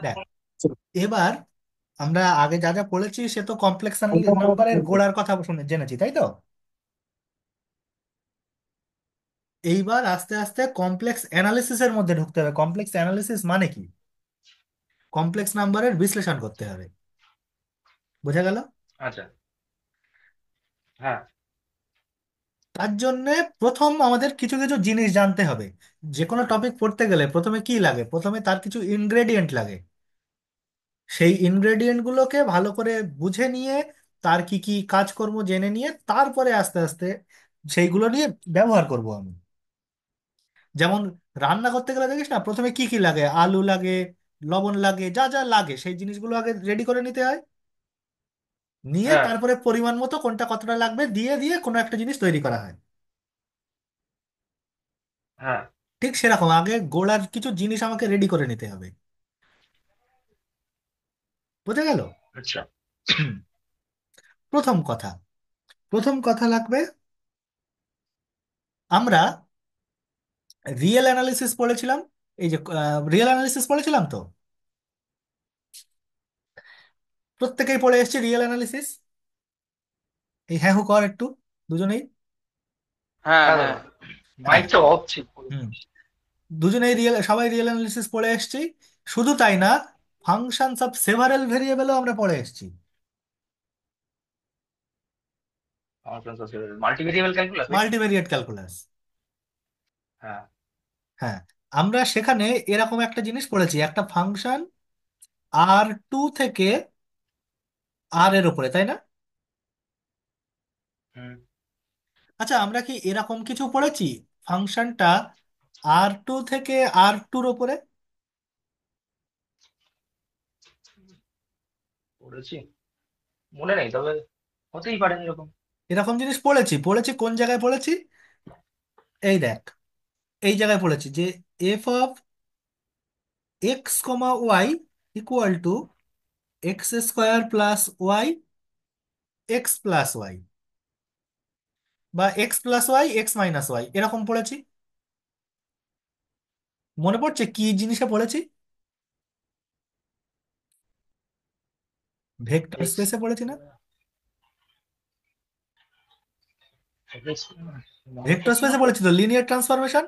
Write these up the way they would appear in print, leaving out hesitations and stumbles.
দেখ, এবার আমরা আগে যা যা পড়েছি সে তো কমপ্লেক্স নাম্বারের গোড়ার কথা শুনে জেনেছি, তাই তো? এইবার আস্তে আস্তে কমপ্লেক্স অ্যানালিসিসের মধ্যে ঢুকতে হবে। কমপ্লেক্স অ্যানালিসিস মানে কি? কমপ্লেক্স নাম্বারের বিশ্লেষণ করতে হবে। বোঝা গেল? আচ্ছা। হ্যাঁ। তার জন্য প্রথম আমাদের কিছু কিছু জিনিস জানতে হবে। যে কোনো টপিক পড়তে গেলে প্রথমে কি লাগে? প্রথমে তার কিছু ইনগ্রেডিয়েন্ট লাগে। সেই ইনগ্রেডিয়েন্ট গুলোকে ভালো করে বুঝে নিয়ে, তার কি কি কাজকর্ম জেনে নিয়ে, তারপরে আস্তে আস্তে সেইগুলো নিয়ে ব্যবহার করব আমি। যেমন রান্না করতে গেলে দেখিস না, প্রথমে কি কি লাগে? আলু লাগে, লবণ লাগে, যা যা লাগে সেই জিনিসগুলো আগে রেডি করে নিতে হয়। নিয়ে হ্যাঁ। তারপরে পরিমাণ মতো কোনটা কতটা লাগবে দিয়ে দিয়ে কোনো একটা জিনিস তৈরি করা হয়। হ্যাঁ। ঠিক সেরকম আগে গোড়ার কিছু জিনিস আমাকে রেডি করে নিতে হবে। বোঝা গেল? আচ্ছা। হুম। প্রথম কথা, প্রথম কথা লাগবে, আমরা রিয়েল অ্যানালিসিস পড়েছিলাম। এই যে রিয়েল অ্যানালিসিস পড়েছিলাম তো, প্রত্যেকেই পড়ে এসেছি রিয়েল অ্যানালিসিস। এই হ্যাঁ হু কর একটু, দুজনেই। হ্যাঁ, হ্যাঁ হ্যাঁ। দাদা, হ্যাঁ। মাইকটা অফ ছিল। হুম। দুজনেই রিয়েল, সবাই রিয়েল অ্যানালিসিস পড়ে এসেছি। শুধু তাই না, ফাংশনস অফ সেভারেল ভেরিয়েবলও আমরা পড়ে এসেছি। মাল্টিভেরিয়েবল ক্যালকুলাস ওইটা। Multivariate calculus. হ্যাঁ। হ্যাঁ। আমরা সেখানে এরকম একটা জিনিস পড়েছি, একটা ফাংশন R2 থেকে আর এর উপরে, তাই না? হুম। আচ্ছা, আমরা কি এরকম কিছু পড়েছি ফাংশনটা R2 থেকে R2-র উপরে? পড়েছি, মনে নেই, তবে হতেই পারে এরকম। এরকম জিনিস পড়েছি। পড়েছি কোন জায়গায় পড়েছি? এই দেখ, এই জায়গায় পড়েছি যে F of x comma Y equal to X square plus Y x plus Y, বা x plus Y X minus Y, এরকম পড়েছি। মনে পড়ছে কি জিনিসে পড়েছি? ভেক্টর এক্স স্পেসে পড়েছি না? এক্স মনে ভেক্টর পড়ছে না স্পেসে তো। পড়েছি তো, লিনিয়ার ট্রান্সফরমেশন।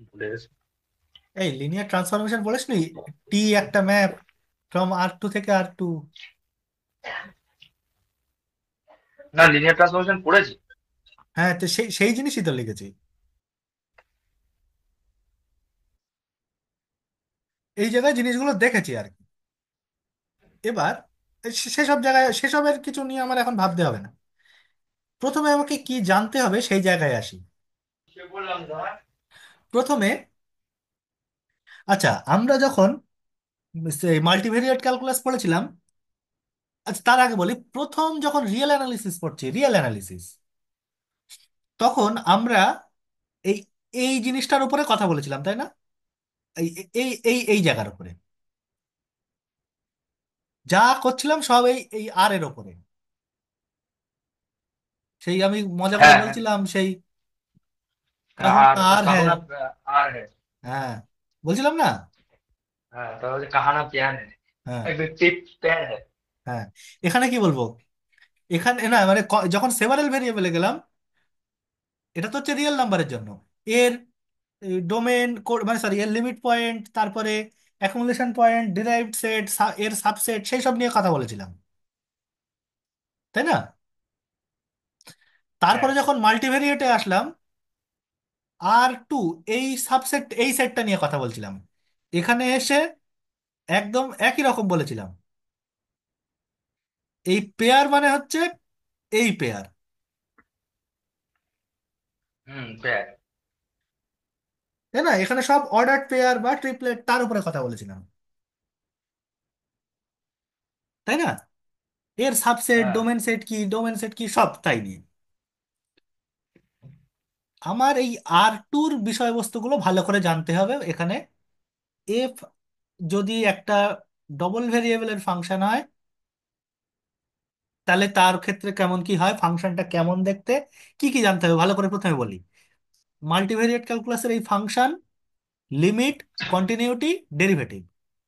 ভুলে গেছি। এই লিনিয়ার ট্রান্সফরমেশন পড়েছিস নি? টি একটা ম্যাপ ফ্রম R2 থেকে R2। না, লিনিয়ার ট্রান্সফরমেশন পড়েছি। হ্যাঁ, তো সেই সেই জিনিসই তো লিখেছি। এই জায়গায় জিনিসগুলো দেখেছি আর কি। এবার সেসব জায়গায় সেসবের কিছু নিয়ে আমার এখন ভাবতে হবে না। প্রথমে আমাকে কি জানতে হবে সেই জায়গায় আসি। সে বললাম না। প্রথমে, আচ্ছা, আমরা যখন মাল্টিভেরিয়েট ক্যালকুলাস পড়েছিলাম, আচ্ছা তার আগে বলি, প্রথম যখন রিয়েল অ্যানালিসিস পড়ছি, রিয়েল অ্যানালিসিস, তখন আমরা এই এই জিনিসটার উপরে কথা বলেছিলাম, তাই না? এই এই এই এই জায়গার উপরে যা করছিলাম সব এই এই আর এর উপরে। সেই আমি মজা করে হ্যাঁ, হ্যাঁ। বলছিলাম সেই কাহু আর আর হ্যাঁ। কাহনা। আর হ্যাঁ। হ্যাঁ, বলছিলাম না? হ্যাঁ, তাহলে কাহানা প্যান হ্যাঁ। হ্যাঁ। একদম টিপ প্যান হ্যাঁ। হ্যাঁ। এখানে কি বলবো? এখানে না মানে যখন সেভারেল ভেরিয়েবলে গেলাম, এটা তো হচ্ছে রিয়েল নাম্বারের জন্য। এর ডোমেন, মানে সরি, এর লিমিট পয়েন্ট, তারপরে অ্যাকুমুলেশন পয়েন্ট, ডিরাইভড সেট, এর সাবসেট, সেই সব নিয়ে কথা বলেছিলাম, তাই না? হ্যাঁ। তারপরে যখন মাল্টিভেরিয়েটে আসলাম, R2, এই সাবসেট, এই সেটটা নিয়ে কথা বলছিলাম। এখানে এসে একদম একই রকম বলেছিলাম। এই পেয়ার মানে হচ্ছে এই পেয়ার, হুম, প্যান। তাই না? এখানে সব অর্ডার পেয়ার বা ট্রিপলেট, তার উপরে কথা বলেছিলাম, তাই না? এর সাবসেট, হ্যাঁ। ডোমেন সেট কি, ডোমেন সেট কি, সব তাই নিয়ে। আমার এই R2-র বিষয়বস্তুগুলো ভালো করে জানতে হবে এখানে। এফ যদি একটা ডবল ভেরিয়েবলের ফাংশন হয়, তাহলে তার ক্ষেত্রে কেমন কি হয়, ফাংশনটা কেমন দেখতে, কি কি জানতে হবে ভালো করে প্রথমে বলি। মাল্টিভেরিয়েট ক্যালকুলাসের এই ফাংশন, লিমিট, কন্টিনিউটি, ডেরিভেটিভ,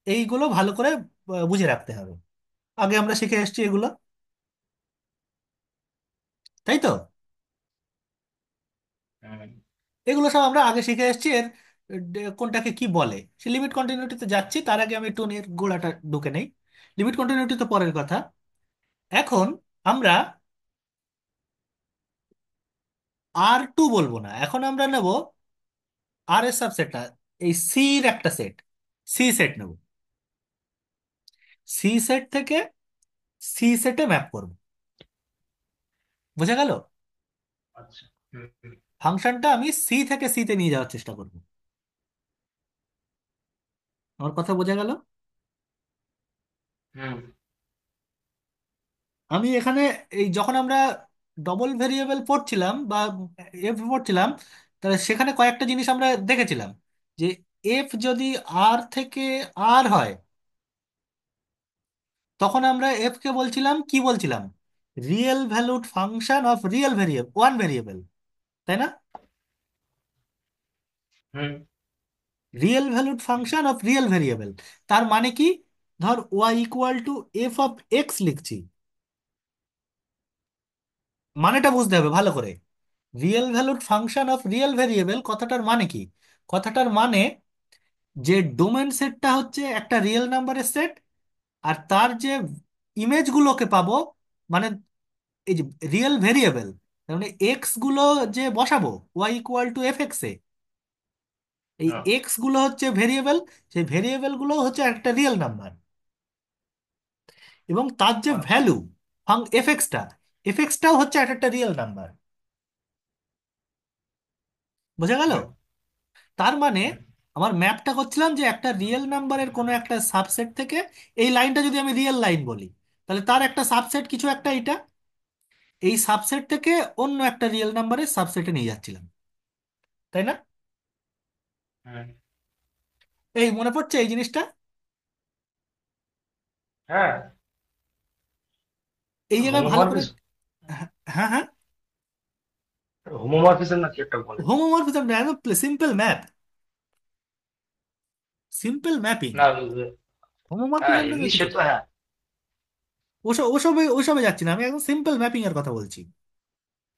এইগুলো ভালো করে বুঝে রাখতে হবে। আগে আমরা শিখে এসেছি এগুলো, তাই তো? হুম। এগুলো সব আমরা আগে শিখে এসেছি। এর কোনটাকে কি বলে সে লিমিট কন্টিনিউটিতে যাচ্ছি, তার আগে আমি একটু এর গোড়াটা ঢুকে নেই। লিমিট কন্টিনিউটি তো পরের কথা। এখন আমরা R2 বলবো না, এখন আমরা নেব আর এর সাবসেট না, এই সির একটা সেট, সি সেট নেব। সি সেট থেকে সি সেটে ম্যাপ করব। বোঝা গেল? আচ্ছা। হুম হুম। ফাংশনটা আমি সি থেকে সিতে নিয়ে যাওয়ার চেষ্টা করব। আমার কথা বোঝা গেল? হুম। আমি এখানে এই যখন আমরা ডবল ভেরিয়েবল পড়ছিলাম বা এফ পড়ছিলাম, তাহলে সেখানে কয়েকটা জিনিস আমরা দেখেছিলাম, যে এফ যদি আর থেকে আর হয়, তখন আমরা এফ কে বলছিলাম, কি বলছিলাম, real valued function of real variable, one variable, তাই না? হুম। Real valued function of real variable, তার মানে কি? ধর Y equal to F of X লিখছি, মানেটা বুঝতে হবে ভালো করে। Real valued function of real variable কথাটার মানে কি? কথাটার মানে যে ডোমেন সেটটা হচ্ছে একটা রিয়েল নাম্বারের সেট, আর তার যে ইমেজগুলোকে পাবো, মানে এই যে রিয়েল ভেরিয়েবল, মানে এক্স গুলো যে বসাবো Y equal to F X এ, এই হ্যাঁ। এক্স গুলো হচ্ছে ভেরিয়েবল, সেই ভেরিয়েবল গুলো হচ্ছে একটা রিয়েল নাম্বার, এবং তার যে আচ্ছা। ভ্যালু এফ এক্সটা, এফ এক্সটাও হচ্ছে একটা রিয়েল নাম্বার। বোঝা গেল? হুম তার মানে হুম। আমার ম্যাপটা করছিলাম যে একটা রিয়েল নাম্বারের কোনো একটা সাবসেট থেকে, এই লাইনটা যদি আমি রিয়েল লাইন বলি, তাহলে তার একটা সাবসেট কিছু একটা, এটা এই সাবসেট থেকে অন্য একটা রিয়েল নাম্বারের সাবসেটে নিয়ে যাচ্ছিলাম, তাই না? হুম। এই মনে পড়ছে এই জিনিসটা? হ্যাঁ। এই জায়গায় ভালো করে। হোমোমরফিজম। হ্যাঁ, হ্যাঁ, হ্যাঁ। হোমোমরফিজম না কি একটা বলে? হোমোমরফিজম না, একদম সিম্পল ম্যাপ, সিম্পল ম্যাপিং। না হ্যাঁ, হোমোমরফিজম ইংলিশে কিছু, তো হ্যাঁ। ওসব ওসবে ওসবে যাচ্ছি না, আমি একদম সিম্পল ম্যাপিং এর কথা বলছি।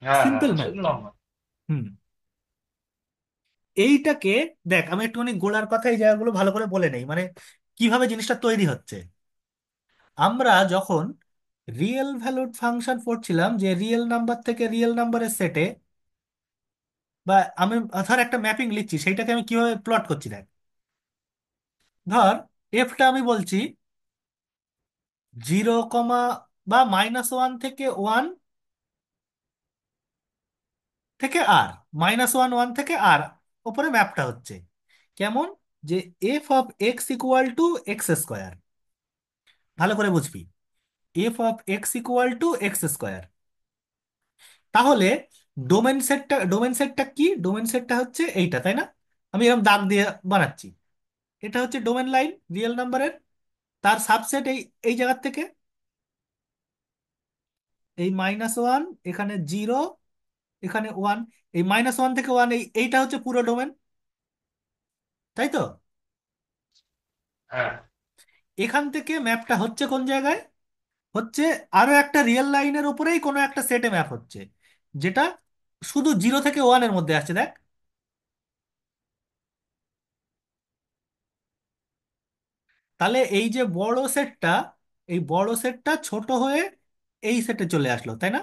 হ্যাঁ হ্যাঁ, সিম্পল ম্যাপ। সেটা নর্মাল। হুম। এইটাকে দেখ, আমি একটুখানি গোড়ার কথা এই জায়গাগুলো ভালো করে বলে নেই, মানে কিভাবে জিনিসটা তৈরি হচ্ছে। আমরা যখন রিয়েল ভ্যালুড ফাংশন পড়ছিলাম, যে রিয়েল নাম্বার থেকে রিয়েল নাম্বারের সেটে, বা আমি ধর একটা ম্যাপিং লিখছি, সেইটাকে আমি কিভাবে প্লট করছি দেখ। ধর এফটা আমি বলছি 0, বা -1 থেকে 1 থেকে আর, -1 1 থেকে আর, ওপরে ম্যাপটা হচ্ছে কেমন, যে F of x equal to X square. ভালো করে বুঝবি, F of x equal to X square. তাহলে ডোমেন সেটটা কি? ডোমেন সেটটা হচ্ছে এইটা, তাই না? আমি এরকম দাগ দিয়ে বানাচ্ছি, এটা হচ্ছে ডোমেন লাইন রিয়েল নাম্বারের, তার সাবসেট এই এই জায়গার থেকে, এই -1, এখানে 0, এখানে 1, এই -1 থেকে 1, এইটা হচ্ছে পুরো ডোমেন, তাই তো? হ্যাঁ। এখান থেকে ম্যাপটা হচ্ছে কোন জায়গায়? হচ্ছে আরো একটা রিয়েল লাইনের উপরেই কোনো একটা সেটে ম্যাপ হচ্ছে, যেটা শুধু 0 থেকে 1 এর মধ্যে আছে, দেখ। তাহলে এই যে বড় সেটটা, এই বড় সেটটা ছোট হয়ে এই সেটে চলে আসলো, তাই না?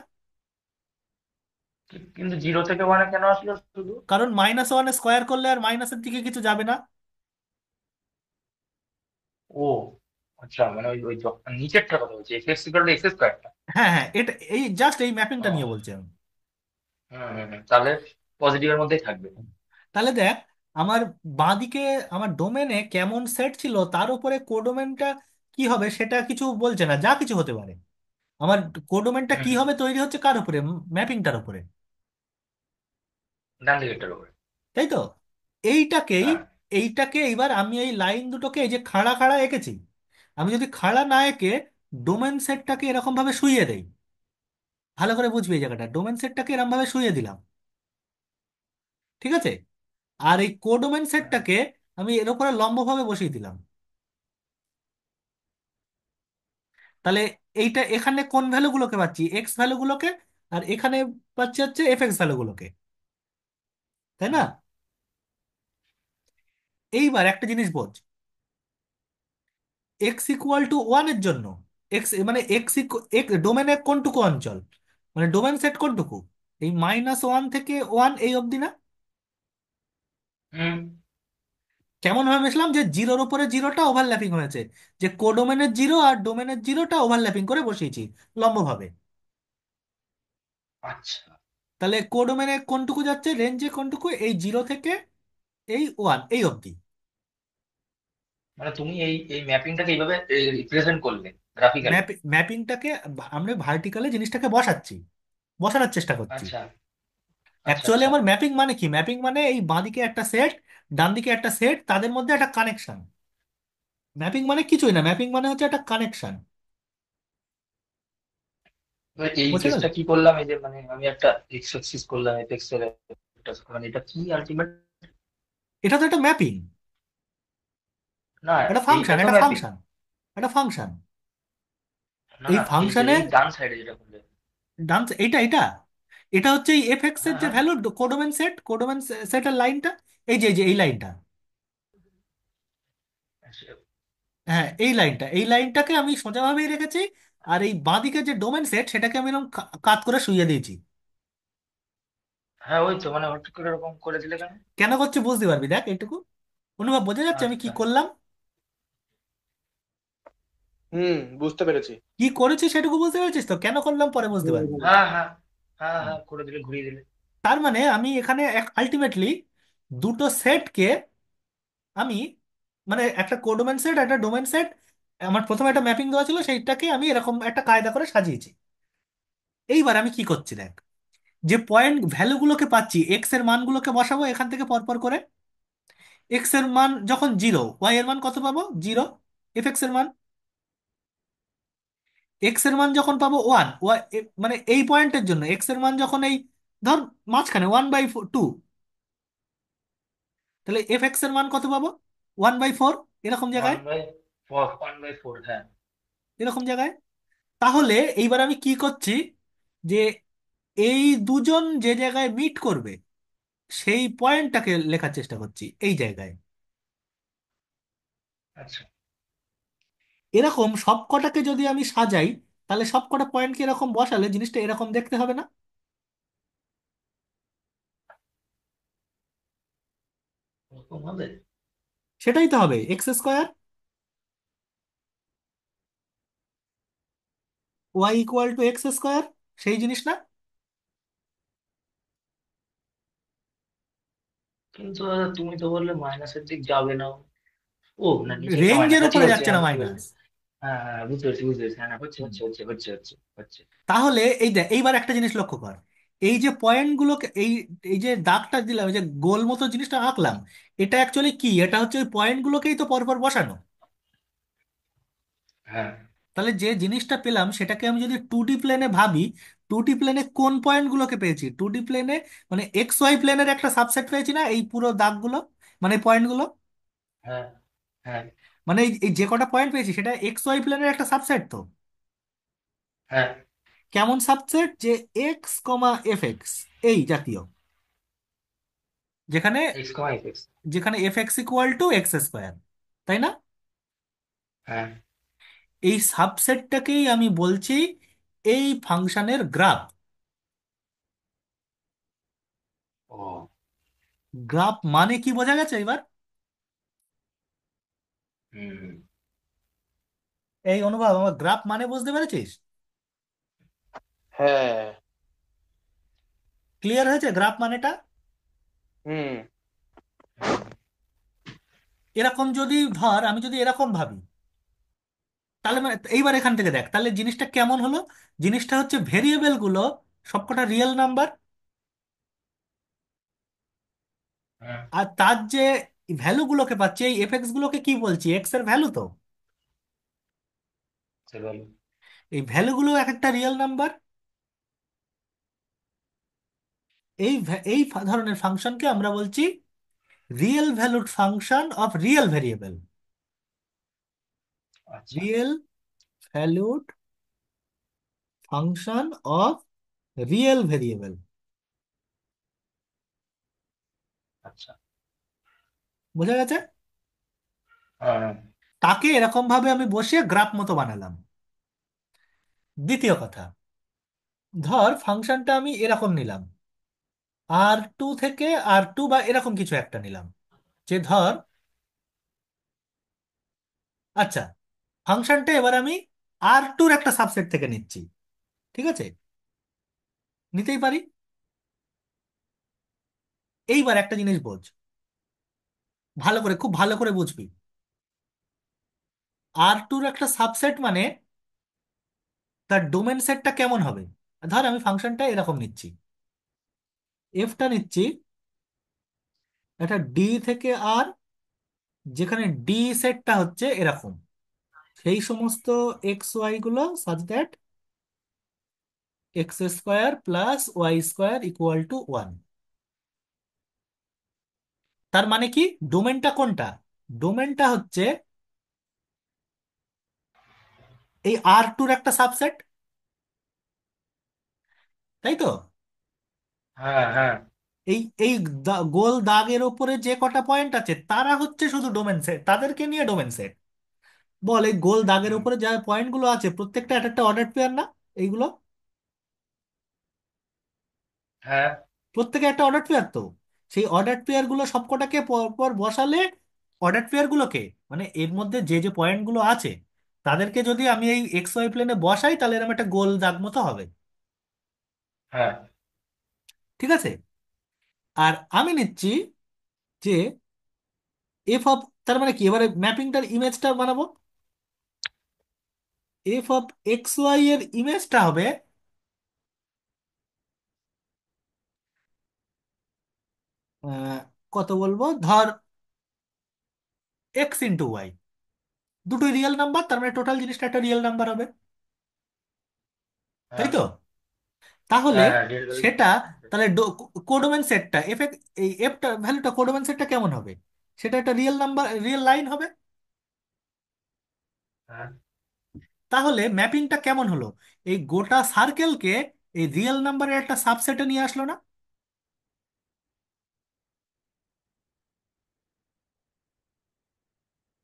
কিন্তু 0 থেকে 1-এ কেন আসলো শুধু? কারণ -1 স্কোয়ার করলে আর মাইনাসের দিকে কিছু যাবে না। ও আচ্ছা, মানে ওই ওই নিচেরটার কথা বলছি, এক্স ইকুয়াল টু এক্স স্কোয়ারটা। হ্যাঁ, হ্যাঁ, এটা এই জাস্ট এই ম্যাপিংটা নিয়ে ও। বলছি আমি। হুম হুম হুম, তাহলে পজিটিভের মধ্যেই থাকবে। তাহলে দেখ, আমার বাঁদিকে আমার ডোমেনে কেমন সেট ছিল, তার উপরে কোডোমেনটা কি হবে সেটা কিছু বলছে না, যা কিছু হতে পারে। আমার কোডোমেনটা হুম কি হুম। হবে তৈরি হচ্ছে কার উপরে? ম্যাপিংটার উপরে, ডান দিকেরটার উপরে। তাই তো? এইটাকেই, হ্যাঁ। এইটাকে এবার আমি এই লাইন দুটোকে এই যে খাড়া খাড়া এঁকেছি, আমি যদি খাড়া না এঁকে ডোমেন সেটটাকে এরকম ভাবে শুইয়ে দেই, ভালো করে বুঝবি এই জায়গাটা, ডোমেন সেটটাকে এরকম ভাবে শুইয়ে দিলাম, ঠিক আছে? আর এই কোডোমেন হ্যাঁ। সেটটাকে আমি এর উপরে লম্বভাবে বসিয়ে দিলাম। তাহলে এইটা এখানে কোন ভ্যালুগুলোকে পাচ্ছি? এক্স ভ্যালুগুলোকে। আর এখানে পাচ্ছি হচ্ছে এফ এক্স ভ্যালুগুলোকে, তাই না? হ্যাঁ। এইবার একটা জিনিস বোঝ, এক্স ইকুয়াল টু ওয়ানের জন্য, এক্স মানে এক্স ডোমেনের কোনটুকু অঞ্চল, মানে ডোমেন সেট কোনটুকু, এই -1 থেকে 1 এই অবধি না? হুম। কেমন ভাবে মিশলাম, যে জিরোর উপরে জিরোটা ওভারল্যাপিং হয়েছে, যে কোডোমেনের জিরো আর ডোমেনের জিরোটা ওভারল্যাপিং করে বসিয়েছি লম্বভাবে। আচ্ছা, তাহলে কোডোমেনে কোনটুকু যাচ্ছে, রেঞ্জে কোনটুকু, এই জিরো থেকে এই 1 এই অবধি। মানে তুমি এই এই ম্যাপিংটাকে এইভাবে রিপ্রেজেন্ট করলে গ্রাফিক্যালি? ম্যাপিংটাকে আমরা ভার্টিক্যালি জিনিসটাকে বসাচ্ছি, বসানোর চেষ্টা করছি। আচ্ছা, আচ্ছা, অ্যাকচুয়ালি আচ্ছা। আমার ম্যাপিং মানে কি? ম্যাপিং মানে এই বাঁদিকে একটা সেট, ডান দিকে একটা সেট, তাদের মধ্যে একটা কানেকশন। ম্যাপিং মানে কিছুই না, ম্যাপিং মানে হচ্ছে একটা কানেকশন। তো এই বুঝে গেল? কেসটা কি করলাম, এই যে মানে আমি একটা এক্স অ্যাক্সিস করলাম, এক্স এর মানে এটা কি আলটিমেট? এটা তো একটা ম্যাপিং, না, একটা এইটা ফাংশন, তো একটা ম্যাপিং। ফাংশন, একটা ফাংশন। না, এই না, এই যে এই ফাংশনের ডান সাইডে যেটা করলে। ডান, এটা এটা এটা হচ্ছে এই এফ এক্স এর হ্যাঁ, যে হ্যাঁ। ভ্যালু, কোডোমেন সেট, কোডোমেন সেটের লাইনটা, এই যে এই লাইনটা। হ্যাঁ, এই লাইনটা, এই লাইনটাকে আমি সোজাভাবেই রেখেছি। আর এই বাঁদিকে যে ডোমেন সেট সেটাকে আমি এরকম কাত করে শুইয়ে দিয়েছি। হ্যাঁ, ওই তো মানে হঠাৎ করে এরকম করে দিলে কেন? কেন করছে বুঝতে পারবি, দেখ এইটুকু অনুভব বোঝা যাচ্ছে আমি কি আচ্ছা। করলাম। হুম, বুঝতে পেরেছি। কি করেছি সেটুকু বুঝতে পেরেছিস তো, কেন করলাম পরে বুঝতে হুম, পারবি। হুম। হ্যাঁ, হ্যাঁ, হ্যাঁ, হুম। হ্যাঁ, করে দিলে, ঘুরিয়ে দিলে। তার মানে আমি এখানে আলটিমেটলি দুটো সেটকে আমি, মানে একটা কোডোমেন সেট একটা ডোমেন সেট, আমার প্রথমে একটা ম্যাপিং দেওয়া ছিল, সেইটাকে আমি এরকম একটা কায়দা করে সাজিয়েছি। এইবার আমি কি করছি দেখ, যে পয়েন্ট ভ্যালুগুলোকে পাচ্ছি, এক্স এর মানগুলোকে বসাবো এখান থেকে পরপর করে। এক্স এর মান যখন জিরো, ওয়াই এর মান কত পাবো? জিরো, এফ এক্স এর মান। এক্স এর মান যখন পাবো 1, ওয়াই মানে এই পয়েন্টের জন্য এক্স এর মান যখন এই, ধর মাঝখানে 1/2, তাহলে এফ এক্স এর মান কত পাবো? 1/4, এরকম ওয়ান জায়গায়, বাই ফোর, 1/4, হ্যাঁ। এরকম জায়গায়। তাহলে এইবার আমি কি করছি, যে এই দুজন যে জায়গায় মিট করবে সেই পয়েন্টটাকে লেখার চেষ্টা করছি এই জায়গায়। আচ্ছা। এরকম সব কটাকে যদি আমি সাজাই, তাহলে সব কটা পয়েন্টকে এরকম বসালে জিনিসটা এরকম দেখতে হবে না? ওরকম হবে। সেটাই তো হবে, x² y = x², সেই জিনিস না? কিন্তু তুমি তো বললে মাইনাসের দিক যাবে না। ও না, নিচে একটা মাইনাস, রেঞ্জের হ্যাঁ, ঠিক উপরে আছে, যাচ্ছে না হ্যাঁ, বুঝতে পেরেছি। মাইনাস। হ্যাঁ, হ্যাঁ, বুঝতে পেরেছি, বুঝতে পেরেছি, হ্যাঁ, হ্যাঁ, হচ্ছে, হচ্ছে, হচ্ছে, হচ্ছে, হচ্ছে, হচ্ছে। তাহলে এই দেখ, এইবার একটা জিনিস লক্ষ্য কর, এই যে পয়েন্টগুলোকে এই, এই যে দাগটা দিলাম, এই যে গোল মতো জিনিসটা আঁকলাম, এটা অ্যাকচুয়ালি কি? এটা হচ্ছে ওই পয়েন্টগুলোকেই তো পরপর বসানো। হ্যাঁ, তাহলে যে জিনিসটা পেলাম সেটাকে আমি যদি 2D প্লেনে ভাবি, 2D প্লেনে কোন পয়েন্টগুলোকে পেয়েছি? 2D প্লেনে মানে XY প্লেনের একটা সাবসেট পেয়েছি না এই পুরো দাগগুলো, মানে পয়েন্টগুলো। হ্যাঁ, হ্যাঁ, মানে এই যে কটা পয়েন্ট পেয়েছি সেটা XY প্লেনের একটা সাবসেট তো। হ্যাঁ। কেমন সাবসেট? যে x, f(x) এই জাতীয়, যেখানে এক্স কমা এফ এক্স। যেখানে f(x) = x², তাই না? হ্যাঁ। এই সাবসেটটাকেই আমি বলছি এই ফাংশনের গ্রাফ। ও। গ্রাফ মানে কি বোঝা গেছে এবার? হুম। এই অনুভব, আমার গ্রাফ মানে বুঝতে পেরেছিস? হ্যাঁ। ক্লিয়ার হয়েছে গ্রাফ মানেটা? হুম। হুম। এরকম যদি ধর, আমি যদি এরকম ভাবি, তাহলে এইবার এখান থেকে দেখ, তাহলে জিনিসটা কেমন হলো? জিনিসটা হচ্ছে ভেরিয়েবল গুলো সবকটা রিয়েল নাম্বার, হ্যাঁ, আর তার যে ভ্যালুগুলোকে পাচ্ছি, এই এফএক্স গুলোকে কি বলছি? এক্স এর ভ্যালু তো। সে বল। এই ভ্যালুগুলো এক একটা রিয়েল নাম্বার। এই ধরনের ফাংশনকে আমরা বলছি real valued function of real variable. আচ্ছা। Real valued function of real variable. আচ্ছা। বোঝা গেছে? হ্যাঁ। তাকে এরকম ভাবে আমি বসিয়ে গ্রাফ মতো বানালাম। দ্বিতীয় কথা, ধর ফাংশনটা আমি এরকম নিলাম, R2 থেকে R2 বা এরকম কিছু একটা নিলাম, যে ধর, আচ্ছা, ফাংশনটা এবার আমি R2-র একটা সাবসেট থেকে নিচ্ছি, ঠিক আছে, নিতেই পারি। এইবার একটা জিনিস বোঝ, ভালো করে, খুব ভালো করে বুঝবি। R2-র একটা সাবসেট মানে তার ডোমেন সেটটা কেমন হবে। ধর আমি ফাংশনটা এরকম নিচ্ছি, এফটা নিচ্ছি একটা ডি থেকে আর, যেখানে ডি সেটটা হচ্ছে এরকম সেই সমস্ত এক্স ওয়াই গুলো such that x square plus Y square equal to one. তার মানে কি, ডোমেনটা কোনটা? ডোমেনটা হচ্ছে এই R2-র একটা সাবসেট, তাই তো? হ্যাঁ। হ্যাঁ। এই এই গোল দাগের ওপরে যে কটা পয়েন্ট আছে তারা হচ্ছে শুধু ডোমেন সেট, তাদেরকে নিয়ে ডোমেন সেট। বল এই গোল দাগের হুম। উপরে যা পয়েন্ট গুলো আছে প্রত্যেকটা একটা একটা অর্ডার পেয়ার না এইগুলো? হ্যাঁ। প্রত্যেকে একটা অর্ডার পেয়ার তো। সেই অর্ডার পেয়ার গুলো সবকটাকে পর পর বসালে অর্ডার পেয়ার গুলোকে, মানে এর মধ্যে যে যে পয়েন্ট গুলো আছে তাদেরকে যদি আমি এই এক্স ওয়াই প্লেনে বসাই তাহলে এরকম একটা গোল দাগ মতো হবে, হ্যাঁ। ঠিক আছে? আর আমি নিচ্ছি যে এফ অফ, তার মানে কি, এবারে ম্যাপিংটার ইমেজটা বানাবো। এফ অফ এক্স ওয়াই এর ইমেজটা হবে আহ, কত বলবো, ধর এক্স ইন্টু ওয়াই, দুটোই রিয়েল নাম্বার, তার মানে টোটাল জিনিসটা একটা রিয়েল নাম্বার হবে, তাই হ্যাঁ। তো? তাহলে হ্যাঁ। হ্যাঁ, রিয়েল ভ্যালু। সেটা, তাহলে কোডোমেন সেটটা এফ, এই এফটা ভ্যালুটা কোডোমেন সেটটা কেমন হবে? সেটা একটা রিয়েল নাম্বার, রিয়েল লাইন হবে। হ্যাঁ। তাহলে ম্যাপিংটা কেমন হলো? এই গোটা সার্কেলকে এই রিয়েল নাম্বারের একটা সাবসেটে নিয়ে আসলো না?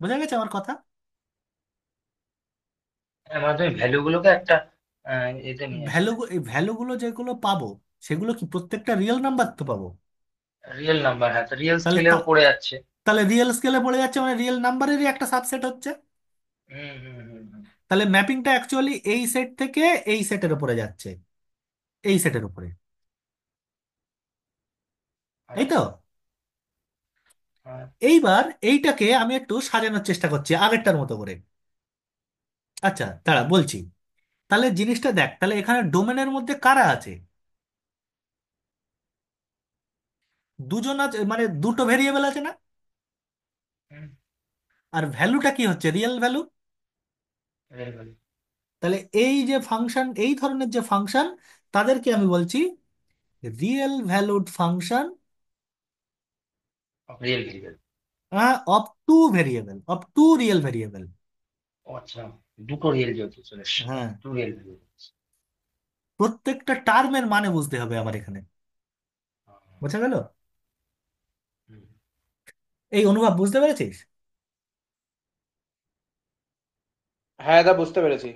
বোঝা গেছে আমার কথা? হ্যাঁ, মানে তুমি ভ্যালু গুলোকে একটা এতে নিয়ে ভ্যালু, এসেছে। এই ভ্যালুগুলো যেগুলো পাবো সেগুলো কি প্রত্যেকটা রিয়েল নাম্বার তো পাবো? রিয়েল নাম্বার, হ্যাঁ, তো রিয়েল তাহলে স্কেলেও পড়ে যাচ্ছে। তাহলে রিয়েল স্কেলে পড়ে যাচ্ছে মানে রিয়েল নাম্বারেরই একটা সাবসেট হচ্ছে। হুম, হুম, হুম, হুম। তাহলে ম্যাপিংটা অ্যাকচুয়ালি এই সেট থেকে এই সেটের উপরে যাচ্ছে, এই সেটের উপরে, এই তো? আচ্ছা। হ্যাঁ। এইবার এইটাকে আমি একটু সাজানোর চেষ্টা করছি আগেরটার মতো করে। আচ্ছা দাঁড়া বলছি। তাহলে জিনিসটা দেখ, তাহলে এখানে ডোমেনের মধ্যে কারা আছে? দুজন আছে, মানে দুটো ভেরিয়েবল আছে না? হুম। আর ভ্যালুটা কি হচ্ছে, রিয়েল ভ্যালু। Real value. তাহলে এই যে ফাংশন, এই ধরনের যে ফাংশন, তাদেরকে আমি বলছি real valued function real variable. Of two variable, of two real variable. ও আচ্ছা, দুটো রিয়েল যেহেতু চলে এসছে, হ্যাঁ, টু রিয়েল ভেরিয়েবল। প্রত্যেকটা টার্মের মানে বুঝতে হবে আমার এখানে। বোঝা গেল? এই অনুভব বুঝতে পেরেছিস? হ্যাঁ দা, বুঝতে পেরেছি।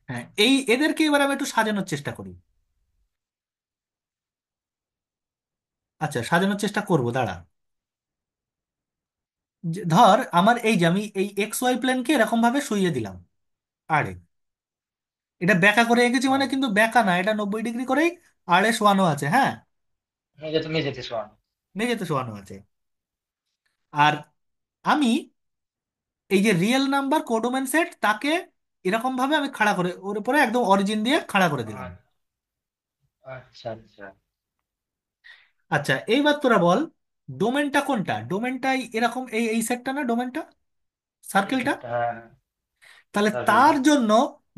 হ্যাঁ, এই এদেরকে এবার আমি একটু সাজানোর চেষ্টা করি। আচ্ছা সাজানোর চেষ্টা করব, দাঁড়া। ধর আমার এই যে আমি এই এক্স ওয়াই প্লেনকে এরকম ভাবে শুইয়ে দিলাম, আরে এটা ব্যাকা করে এঁকেছি, মানে হ্যাঁ। কিন্তু ব্যাকা না, এটা 90 ডিগ্রি করেই আর এস ওয়ানও আছে, হ্যাঁ, মেঝেতে মেঝেতে শোয়ানো। মেঝেতে শোয়ানো আছে। আর আমি এই যে রিয়েল নাম্বার কোডোমেন সেট তাকে এরকম ভাবে আমি খাড়া করে ওর উপরে একদম অরিজিন দিয়ে খাড়া করে দিলাম। আচ্ছা, আচ্ছা। আচ্ছা এইবার তোরা বল, ডোমেনটা কোনটা? ডোমেনটাই এরকম এই এই সেটটা না ডোমেনটা, এই সার্কেলটা। সেটটা, হ্যাঁ। তাহলে সার্কেলটা। তার জন্য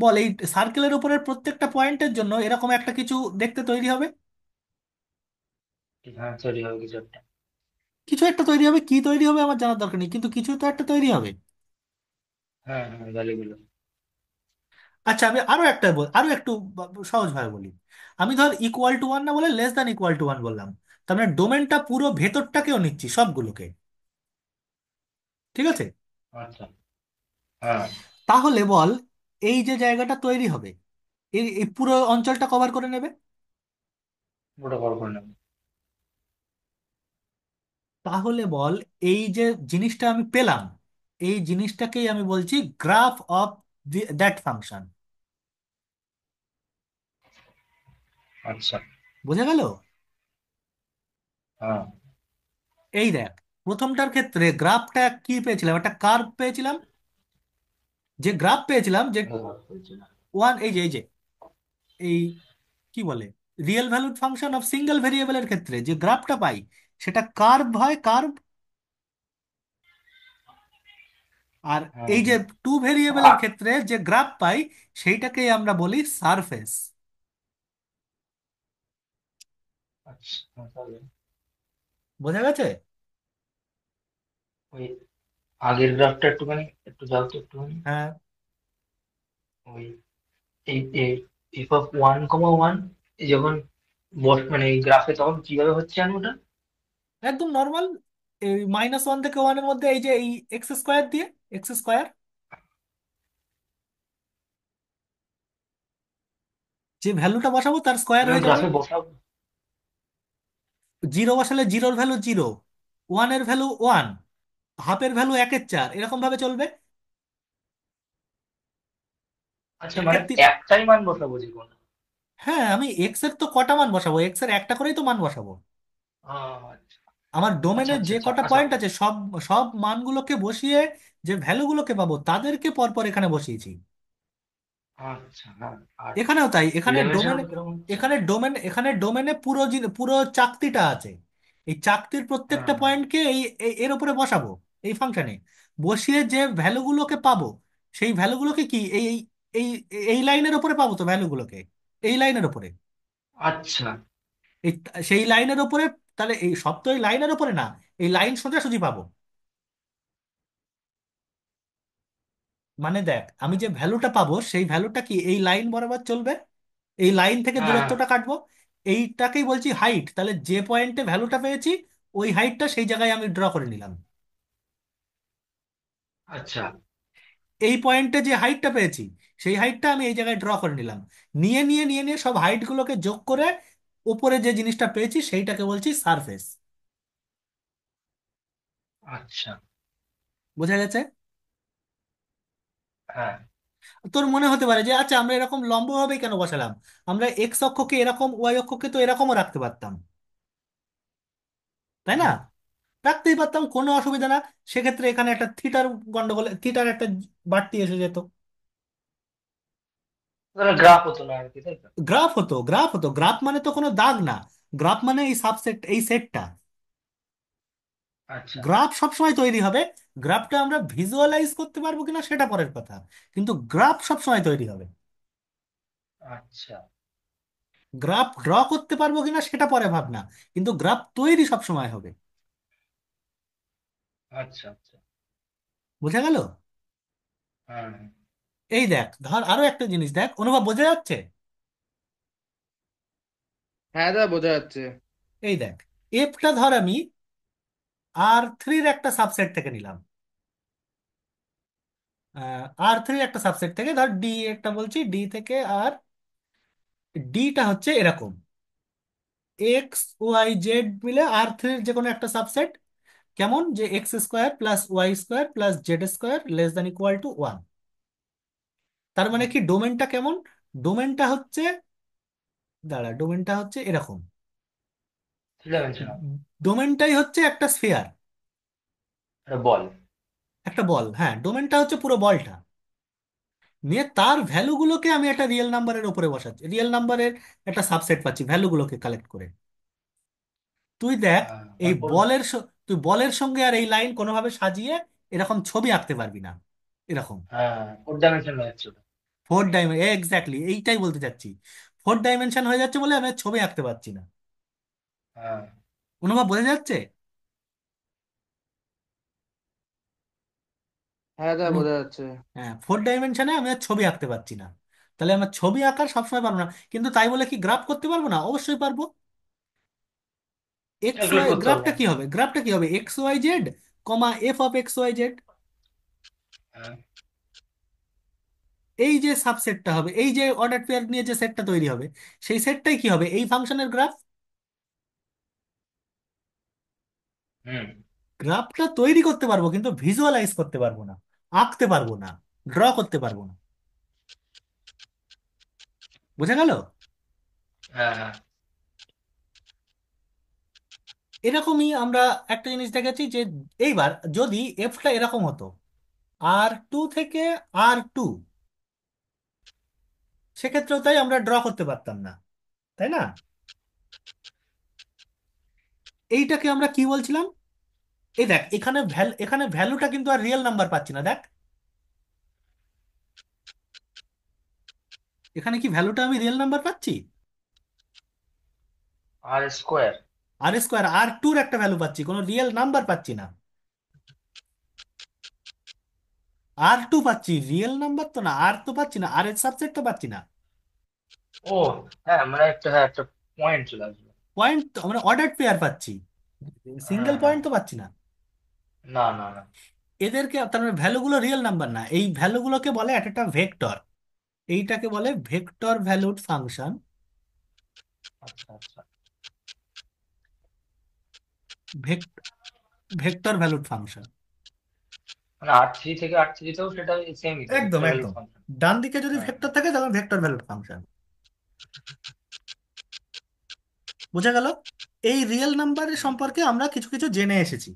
বল এই সার্কেলের উপরের প্রত্যেকটা পয়েন্টের জন্য এরকম একটা কিছু দেখতে তৈরি হবে। হ্যাঁ, তৈরি হবে কিছু একটা। কিছু একটা তৈরি হবে, কি তৈরি হবে আমার জানার দরকার নেই, কিন্তু কিছু তো একটা তৈরি হবে। হ্যাঁ হ্যাঁ, ভ্যালুগুলো। আচ্ছা আমি আরো একটা আরো একটু সহজ ভাবে বলি। আমি ধর ইকুয়াল টু ওয়ান না বলে less than equal to one বললাম। তার মানে ডোমেনটা পুরো ভেতরটাকেও নিচ্ছি, সবগুলোকে। ঠিক আছে? আচ্ছা। হ্যাঁ, তাহলে বল, এই যে জায়গাটা তৈরি হবে, এই এই পুরো অঞ্চলটা কভার করে নেবে। ওটা কল করে নেবো। তাহলে বল, এই যে জিনিসটা আমি পেলাম, এই জিনিসটাকেই আমি বলছি গ্রাফ অফ দ্যাট ফাংশন। আচ্ছা। বোঝা গেল? হ্যাঁ। এই দেখ, প্রথমটার ক্ষেত্রে গ্রাফটা কি পেয়েছিলাম, একটা কার্ভ পেয়েছিলাম। যে গ্রাফ পেয়েছিলাম, যে এটা ভাগ করেছি না। ওয়ান, এই যে এই কি বলে, real valued function of single ভেরিয়েবলের ক্ষেত্রে যে গ্রাফটা পাই, সেটা কার্ভ হয়, কার্ভ। আর হ্যাঁ এই যে হ্যাঁ। টু ভেরিয়েবলের ক্ষেত্রে যে গ্রাফ পাই, সেইটাকেই আমরা বলি সারফেস। আচ্ছা, তাহলে বোঝা গেছে? ওই আগের গ্রাফটা একটুখানি, একটু যাও তো একটুখানি। হ্যাঁ, ওই এই এফ অফ 1,1 যখন বস মানে এই গ্রাফে তখন কিভাবে হচ্ছে আমি ওটা। একদম নর্মাল। এই মাইনাস ওয়ান থেকে ওয়ানের মধ্যে এই যে এই এক্স স্কোয়ার দিয়ে, এক্স স্কোয়ার যে ভ্যালুটা বসাবো তার স্কোয়ার মানে হয়ে যাবে। গ্রাফে বসাবো। জিরো বসালে জিরোর ভ্যালু জিরো, ওয়ানের ভ্যালু ওয়ান, হাফের ভ্যালু একের চার, এরকম ভাবে চলবে। আচ্ছা, মানে একের তিন। একটাই মান বসাবো যে কোনো। হ্যাঁ, আমি এক্স এর তো কটা মান বসাবো, এক্স এর একটা করেই তো মান বসাবো। আচ্ছা আমার আচ্ছা ডোমেনের আচ্ছা যে আচ্ছা কটা আচ্ছা। পয়েন্ট আছে, সব সব মানগুলোকে বসিয়ে যে ভ্যালুগুলোকে পাবো তাদেরকে পরপর এখানে বসিয়েছি। আচ্ছা হ্যাঁ। আর এখানেও তাই, এখানে ডোমেন, রিলেভেশন কিরকম হচ্ছে? এখানে ডোমেনে পুরো পুরো চাকতিটা আছে। এই চাকতির হ্যাঁ প্রত্যেকটা হ্যাঁ। পয়েন্টকে এর উপরে বসাবো, এই ফাংশনে বসিয়ে যে ভ্যালুগুলোকে পাবো, সেই ভ্যালুগুলোকে কি এই এই এই লাইনের উপরে পাবো তো ভ্যালুগুলোকে, এই লাইনের উপরে, আচ্ছা এই সেই লাইনের উপরে। তাহলে এই সব তো এই লাইনের উপরে না, এই লাইন সোজাসুজি পাবো। মানে দেখ, আমি যে ভ্যালুটা পাবো সেই ভ্যালুটা কি এই লাইন বরাবর চলবে, এই লাইন থেকে হ্যাঁ হ্যাঁ। দূরত্বটা কাটবো। এইটাকেই বলছি হাইট। তাহলে যে পয়েন্টে ভ্যালুটা পেয়েছি, ওই হাইটটা সেই জায়গায় আমি ড্র করে নিলাম। আচ্ছা এই পয়েন্টে যে হাইটটা পেয়েছি, সেই হাইটটা আমি এই জায়গায় ড্র করে নিলাম। নিয়ে সব হাইটগুলোকে যোগ করে উপরে যে জিনিসটা পেয়েছি সেইটাকে বলছি সারফেস। আচ্ছা। বোঝা গেছে? হ্যাঁ। তোর মনে হতে পারে যে আচ্ছা আমরা এরকম লম্বভাবে কেন বসালাম, আমরা এক্স অক্ষকে এরকম, ওয়াই অক্ষকে তো এরকমও রাখতে পারতাম, তাই না? হুম। রাখতেই পারতাম, কোনো অসুবিধা না। সেক্ষেত্রে এখানে একটা থিটার গন্ডগোল, থিটার একটা বাড়তি এসে যেত। তাহলে গ্রাফ হতো না আর কি, তাই তো? গ্রাফ হতো, গ্রাফ হতো। গ্রাফ মানে তো কোনো দাগ না, গ্রাফ মানে এই সাবসেট, এই সেটটা। আচ্ছা গ্রাফ সবসময় তৈরি হবে। গ্রাফটা আমরা ভিজুয়ালাইজ করতে পারবো কিনা সেটা পরের কথা, কিন্তু গ্রাফ সবসময় তৈরি হবে। আচ্ছা গ্রাফ ড্র করতে পারবো কিনা সেটা পরে ভাবনা, কিন্তু গ্রাফ তৈরি সবসময় হবে। আচ্ছা আচ্ছা। বোঝা গেল? হ্যাঁ হ্যাঁ। এই দেখ, ধর আরো একটা জিনিস দেখ, অনুভব বোঝা যাচ্ছে? হ্যাঁ দাদা, বোঝা যাচ্ছে। এই দেখ, এফটা ধর আমি আর থ্রির একটা সাবসেট থেকে নিলাম। আর থ্রির একটা সাবসেট থেকে ধর ডি একটা বলছি, ডি থেকে আর ডিটা হচ্ছে এরকম, এক্স ওয়াই জেড মিলে আর থ্রির যে কোনো একটা সাবসেট। কেমন, যে x square plus Y square plus z square less than equal to one. তার মানে হুম। কি ডোমেনটা কেমন, ডোমেনটা হচ্ছে, দাঁড়া, ডোমেনটা হচ্ছে এরকম। Three dimensional. ডোমেনটাই হচ্ছে একটা স্ফিয়ার, এটা বল। একটা বল। হ্যাঁ, ডোমেনটা হচ্ছে পুরো বলটা। নিয়ে তার ভ্যালুগুলোকে আমি একটা রিয়েল নাম্বারের উপরে বসাচ্ছি, রিয়েল নাম্বারের একটা সাবসেট পাচ্ছি ভ্যালুগুলোকে কালেক্ট করে। তুই দেখ, এই তারপর। তুই বলের সঙ্গে আর এই লাইন কোনোভাবে সাজিয়ে এরকম ছবি আঁকতে পারবি না, এরকম। হ্যাঁ, ফোর ডাইমেনশন হয়ে যাচ্ছে ওটা। ফোর ডাইমেনশন, এক্স্যাক্টলি এইটাই বলতে চাচ্ছি। ফোর ডাইমেনশন হয়ে যাচ্ছে বলে আমি আর ছবি আঁকতে পারছি না। হ্যাঁ। অনুভব বোঝা যাচ্ছে? হ্যাঁ দাদা অনু বোঝা যাচ্ছে। হ্যাঁ, 4 ডাইমেনশনে আমি আর ছবি আঁকতে পারছি না, তাহলে আমার ছবি আঁকার সবসময় পারবো না, কিন্তু তাই বলে কি গ্রাফ করতে পারবো না? অবশ্যই পারবো। এক্স ক্যালকুলেট ওয়াই করতে পারবো। গ্রাফটা কি হবে x y z, comma f of x y z. হ্যাঁ। এই যে সাবসেটটা হবে, এই যে অর্ডার পেয়ার নিয়ে যে সেটটা তৈরি হবে, সেই সেটটাই কি হবে, এই ফাংশনের গ্রাফ। হুম। গ্রাফটা তৈরি করতে পারবো কিন্তু ভিজুয়ালাইজ করতে পারবো না, আঁকতে পারবো না, ড্র করতে পারবো না। বোঝা গেল? হ্যাঁ হ্যাঁ। এরকমই আমরা একটা জিনিস দেখেছি যে এইবার যদি এফটা এরকম হতো, R2 থেকে R2, সেক্ষেত্রেও তাই আমরা ড্র করতে পারতাম না, তাই না? এইটাকে আমরা কি বলছিলাম? এই দেখ, এখানে ভ্যালুটা কিন্তু আর রিয়েল নাম্বার পাচ্ছি না, দেখ। এখানে কি ভ্যালুটা আমি রিয়েল নাম্বার পাচ্ছি? আর স্কোয়ার। R² R2-র একটা ভ্যালু পাচ্ছি, কোনো রিয়েল নাম্বার পাচ্ছি না। R2 পাচ্ছি, রিয়েল নাম্বার তো না, আর তো পাচ্ছি না, আর এর সাবসেট তো পাচ্ছি না। ও হ্যাঁ, মানে একটা, হ্যাঁ একটা পয়েন্ট চলে আসবে। পয়েন্ট মানে অর্ডার পেয়ার পাচ্ছি, হ্যাঁ সিঙ্গেল হ্যাঁ। পয়েন্ট তো পাচ্ছি না। না না না। এদেরকে তার মানে ভ্যালুগুলো রিয়েল নাম্বার না, এই ভ্যালুগুলোকে বলে এক একটা ভেক্টর। এইটাকে বলে ভেক্টর ভ্যালুড ফাংশন। আচ্ছা আচ্ছা। Vector valued function. মানে R3 থেকে R3-তেও সেটা সেমই তো, একদম ভেক্টর ভ্যালু একদম। ফাংশন। ডান দিকে যদি হ্যাঁ ভেক্টর থাকে তখন ভেক্টর ভ্যালুড ফাংশন। বোঝা গেল? এই রিয়েল নাম্বারের হুম, সম্পর্কে আমরা কিছু কিছু জেনে এসেছি।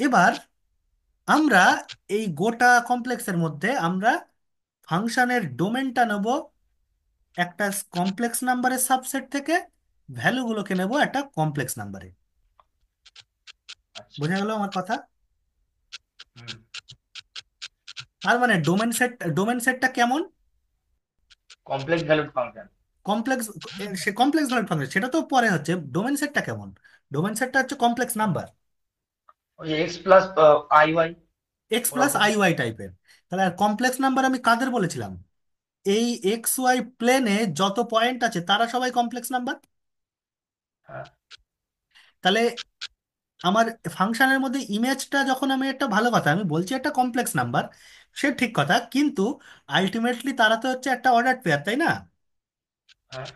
এবার আমরা এই গোটা কমপ্লেক্সের মধ্যে আমরা ফাংশনের ডোমেনটা নেব একটা কমপ্লেক্স নাম্বারের সাবসেট থেকে, ভ্যালুগুলোকে নেব একটা কমপ্লেক্স নাম্বারে। আচ্ছা। বোঝা গেল আমার কথা? হুম। তার মানে ডোমেন সেটটা কেমন? Complex valued function. কমপ্লেক্স। সে কমপ্লেক্স ভ্যালুড ফাংশন সেটা তো পরে হচ্ছে, ডোমেন সেটটা কেমন? ডোমেন সেটটা হচ্ছে কমপ্লেক্স নাম্বার, ওই x plus i y, x plus ওরকম। আই ওয়াই টাইপের। তাহলে কমপ্লেক্স নাম্বার আমি কাদের বলেছিলাম? এই এক্স ওয়াই প্লেনে যত পয়েন্ট আছে তারা সবাই কমপ্লেক্স নাম্বার। হ্যাঁ তাহলে আমার ফাংশনের মধ্যে ইমেজটা যখন আমি, একটা ভালো কথা আমি বলছি একটা কমপ্লেক্স নাম্বার, সে ঠিক কথা, কিন্তু আলটিমেটলি তারা তো হচ্ছে একটা অর্ডার পেয়ার, তাই না? হ্যাঁ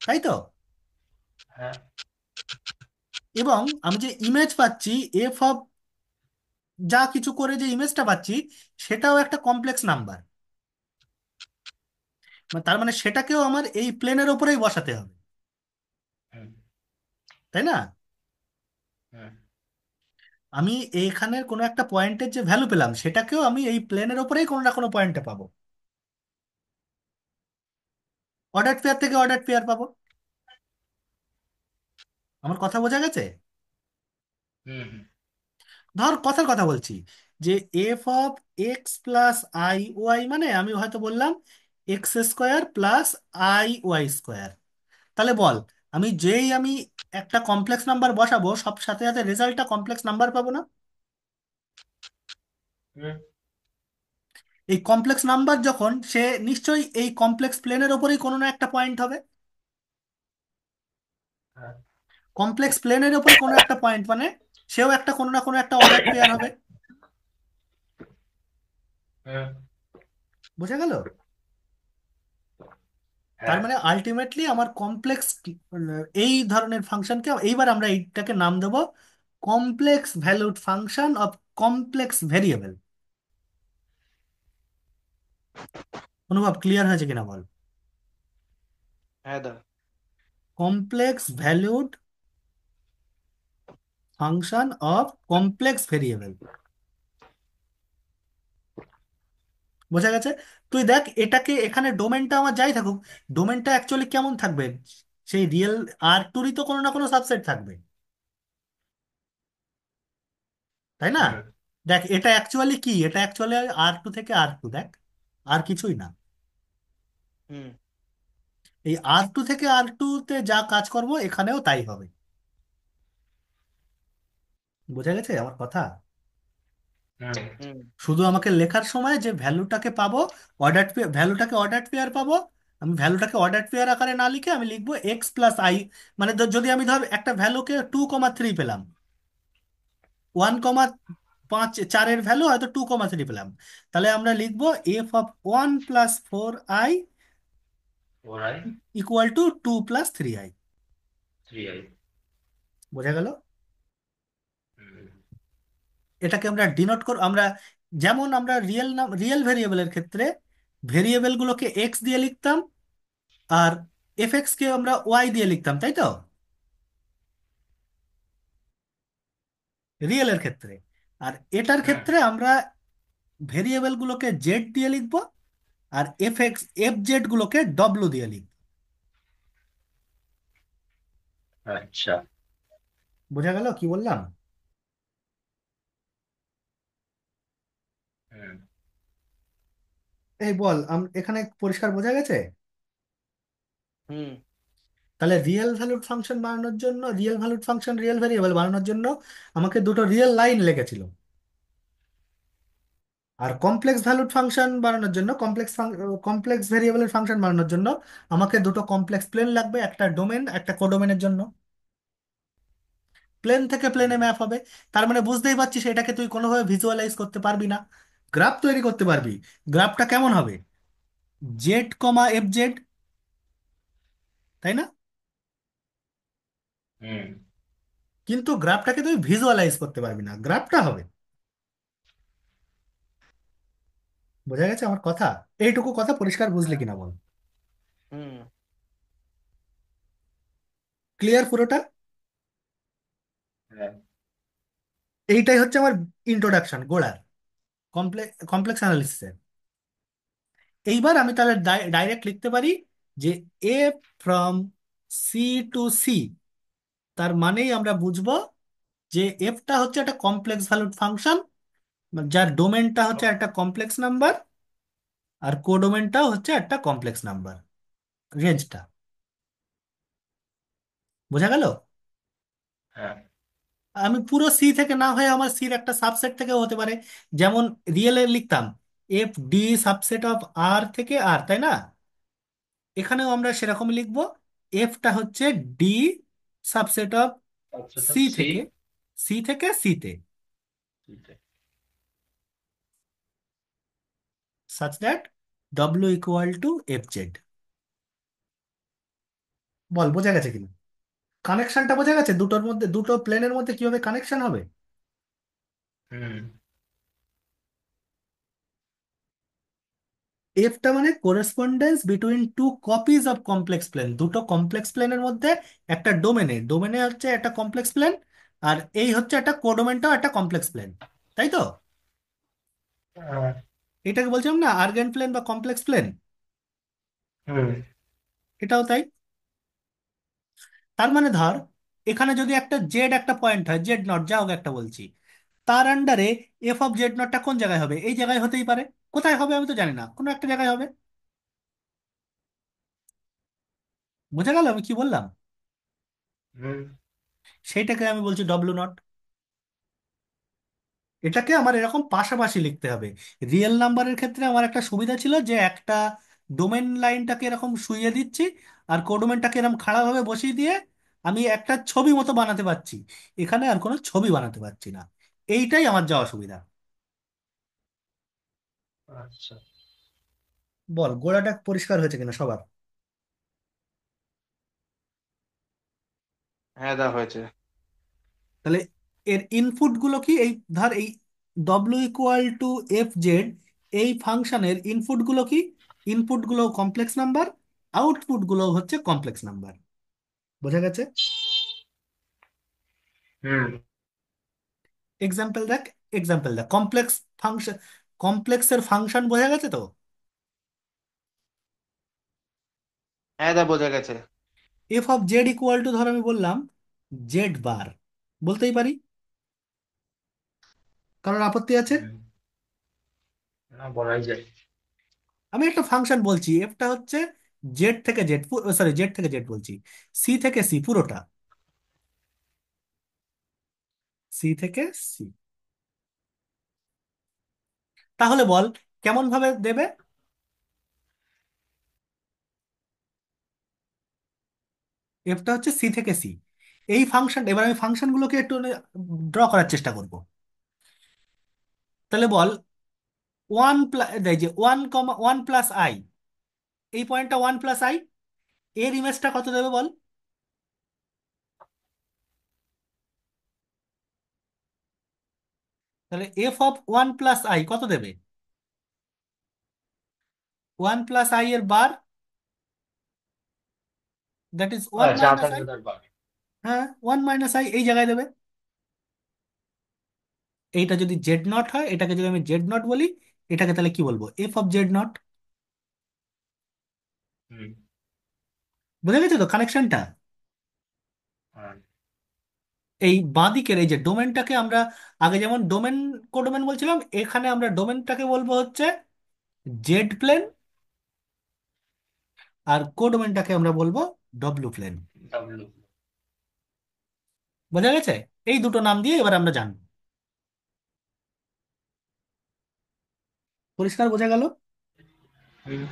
তাই তো। হ্যাঁ। এবং আমি যে ইমেজ পাচ্ছি, এফ অফ যা কিছু করে যে ইমেজটা পাচ্ছি, সেটাও একটা কমপ্লেক্স নাম্বার। তার মানে সেটাকেও আমার এই প্লেনের ওপরেই বসাতে হবে, হুম তাই না? হুম। আমি এইখানের কোনো একটা পয়েন্টের যে ভ্যালু পেলাম, সেটাকেও আমি এই প্লেনের ওপরেই কোনো না কোনো পয়েন্টে পাবো, অর্ডার পেয়ার থেকে অর্ডার পেয়ার পাবো। আমার কথা বোঝা গেছে? হুম হুম। ধর কথার কথা বলছি, যে F of x plus i y, মানে আমি হয়তো বললাম X² প্লাস IY²। তাহলে বল, আমি একটা কমপ্লেক্স নাম্বার বসাবো, সব সাথে সাথে রেজাল্টটা কমপ্লেক্স নাম্বার পাবো না? হুম, এই কমপ্লেক্স নাম্বার যখন, সে নিশ্চয়ই এই কমপ্লেক্স প্লেনের ওপরেই কোনো না একটা পয়েন্ট হবে। হ্যাঁ। কমপ্লেক্স প্লেনের ওপরে কোনো একটা পয়েন্ট মানে সেও একটা কোনো না কোনো একটা অর্ডার পেয়ার হবে। হুম। বোঝা গেল? তার হ্যাঁ। মানে আলটিমেটলি আমার কমপ্লেক্স, এই ধরনের ফাংশনকে এইবার আমরা এইটাকে নাম দেবো complex valued function of complex variable. অনুভব ক্লিয়ার হয়েছে কিনা বল? হ্যাঁ দা। Complex valued function of complex variable. বোঝা গেছে? তুই দেখ, এটাকে এখানে ডোমেনটা আমার যাই থাকুক, ডোমেনটা অ্যাকচুয়ালি কেমন থাকবে? সেই রিয়েল R2-রই তো কোনো না কোনো সাবসেট থাকবে, তাই না? হুম। দেখ, এটা অ্যাকচুয়ালি R2 থেকে R2, দেখ, আর কিছুই না। হুম। এই R2 থেকে R2-তে যা কাজ করবো এখানেও তাই হবে। বোঝা গেছে আমার কথা? হুম। হুম। শুধু আমাকে লেখার সময় যে ভ্যালুটাকে পাবো, ভ্যালুটাকে অর্ডার পেয়ার পাবো, আমি ভ্যালুটাকে অর্ডার পেয়ার আকারে না লিখে আমি লিখবো x+i। মানে যদি আমি ধর একটা ভ্যালুকে 2,3 পেলাম, 1,5 4-এর ভ্যালু হয়তো 2,3 পেলাম, তাহলে আমরা লিখবো f(1+4i) ওরাই ইকুয়াল টু 2+3i। 3i। বোঝা গেল? হুম। এটাকে আমরা ডিনোট আমরা যেমন আমরা রিয়েল ভেরিয়েবলের ক্ষেত্রে ভেরিয়েবলগুলোকে এক্স দিয়ে লিখতাম, আর কে আমরা ওয়াই দিয়ে লিখতাম, তাই তো, রিয়েলের ক্ষেত্রে। আর এটার হুম। ক্ষেত্রে আমরা ভেরিয়েবলগুলোকে জেড দিয়ে লিখবো, আর জেড গুলোকে ডব্লু দিয়ে লিখবো। আচ্ছা। বোঝা গেল কি বললাম? হুম। এই বল, এখানে পরিষ্কার বোঝা গেছে? হুম। তাহলে real valued function real variable বানানোর জন্য আমাকে দুটো রিয়েল লাইন লেগেছিল। আর কমপ্লেক্স ভ্যালুড ফাংশন বানানোর জন্য, কমপ্লেক্স ভেরিয়েবলের ফাংশন বানানোর জন্য আমাকে দুটো কমপ্লেক্স প্লেন লাগবে, একটা ডোমেন একটা কোডোমেনের জন্য। প্লেন থেকে প্লেনে হুম। ম্যাপ হবে। তার মানে বুঝতেই পারছিস এটাকে তুই কোনোভাবে ভিজুয়ালাইজ করতে পারবি না। গ্রাফ তৈরি করতে পারবি। গ্রাফটা কেমন হবে? z, তাই না? হুম। কিন্তু গ্রাফটাকে তুই ভিজুয়ালাইজ করতে পারবি না, গ্রাফটা হবে। বোঝা গেছে আমার কথা? এইটুকু কথা পরিষ্কার বুঝলি হ্যাঁ। কিনা বল। হুম। ক্লিয়ার পুরোটা? হ্যাঁ। এইটাই হচ্ছে আমার ইন্ট্রোডাকশন গোড়ার কমপ্লেক্স অ্যানালিসিসের। এইবার আমি তাহলে ডাইরেক্ট লিখতে পারি যে এ ফ্রম সি টু সি, তার মানেই আমরা বুঝবো যে এফটা হচ্ছে একটা কমপ্লেক্স ভ্যালুড ফাংশন, যার ডোমেনটা হচ্ছে একটা কমপ্লেক্স নাম্বার, আর কোডোমেনটাও হচ্ছে একটা কমপ্লেক্স নাম্বার, রেঞ্জটা। বোঝা গেল? হ্যাঁ। আমি পুরো সি থেকে না হয়ে আমার সির একটা সাবসেট থেকেও হতে পারে। যেমন রিয়েলে লিখতাম FD সাবসেট অফ আর থেকে আর, তাই না? এখানেও আমরা সেরকম লিখবো, এফটা হচ্ছে ডি সাবসেট অফ আচ্ছা, তো সি সি। থেকে, সিতে, সাচ দ্যাট ডব্লিউ ইকুয়াল টু FZ। বল বোঝা গেছে কিনা? কানেকশনটা বোঝা গেছে দুটোর মধ্যে, দুটো প্লেনের মধ্যে কিভাবে কানেকশন হবে? হুম। এফটা মানে correspondence between two copies of complex plane, দুটো কমপ্লেক্স প্লেনের মধ্যে একটা ডোমেনে হচ্ছে একটা কমপ্লেক্স প্লেন, আর এই হচ্ছে একটা কোডোমেনটাও একটা কমপ্লেক্স প্লেন, তাই তো? আহ, এটাকে বলছিলাম না আর্গেন প্লেন বা কমপ্লেক্স প্লেন, হুম। এটাও তাই। তার মানে ধর এখানে যদি একটা জেড একটা পয়েন্ট হয়, Z0 যা হোক একটা বলছি, তার আন্ডারে f(z0)টা কোন জায়গায় হবে? এই জায়গায় হতেই পারে। কোথায় হবে আমি তো জানি না, কোনো একটা জায়গায় হবে। বোঝা গেল আমি কি বললাম? হুম। সেইটাকে আমি বলছি W0। এটাকে আমার এরকম পাশাপাশি লিখতে হবে। রিয়েল নাম্বারের ক্ষেত্রে আমার একটা সুবিধা ছিল যে একটা ডোমেন লাইনটাকে এরকম শুইয়ে দিচ্ছি, আর কোডোমেনটাকে এরকম খাড়াভাবে বসিয়ে দিয়ে আমি একটা ছবি মতো বানাতে পারছি। এখানে আর কোনো ছবি বানাতে পারছি না। এইটাই আমার যা অসুবিধা। আচ্ছা। বল গোড়াটা পরিষ্কার হয়েছে কিনা সবার? হ্যাঁ দা, হয়েছে। তাহলে এর ইনপুট গুলো কি? এই ধর এই W=FZ, এই ফাংশনের ইনপুট গুলো কি? ইনপুট গুলো কমপ্লেক্স নাম্বার, আউটপুট গুলো হচ্ছে কমপ্লেক্স নাম্বার। বোঝা গেছে? হুম। এক্সাম্পল দেখ, কমপ্লেক্স ফাংশন, কমপ্লেক্সের ফাংশন বোঝা গেছে তো? হ্যাঁ দা, বোঝা গেছে। f(z)= ধর আমি বললাম Z বার, বলতেই পারি, কারণ আপত্তি আছে? হুম। না, বলাই যায়। আমি একটা ফাংশন বলছি, এফটা হচ্ছে Z থেকে Z, সরি Z থেকে Z বলছি, সি থেকে সি পুরোটা, সি থেকে সি। তাহলে বল কেমন ভাবে দেবে। এফটা হচ্ছে সি থেকে সি। এই ফাংশন, এবার আমি ফাংশনগুলোকে একটু ড্র করার চেষ্টা করব। তাহলে বল ওয়ান প্লাস, যে one comma one plus i, এই পয়েন্টটা ওয়ান প্লাস আই, এর ইমেজটা কত দেবে বল। তাহলে F of one plus I কত দেবে? ওয়ান প্লাস আই এর বার, দ্যাট ইজ ওয়ান আচ্ছা, মাইনাস আঠাশ আই। হাজার বার। হ্যাঁ, ওয়ান মাইনাস আই এই জায়গায় দেবে। এইটা যদি জেড নট হয়, এটাকে যদি আমি জেড নট বলি, এটাকে তাহলে কি বলবো? F of Z naught. হুম। বুঝে গেছো তো কানেকশনটা? হ্যাঁ। এই বাঁদিকের এই যে ডোমেনটাকে আমরা আগে যেমন ডোমেন কোডোমেন বলছিলাম, এখানে আমরা ডোমেনটাকে বলবো হচ্ছে জেড প্লেন, আর কোডোমেনটাকে আমরা বলবো ডব্লু প্লেন। ডাব্লু। বোঝা গেছে? এই দুটো নাম দিয়ে এবার আমরা জানবো। পরিষ্কার বোঝা গেল? হুম।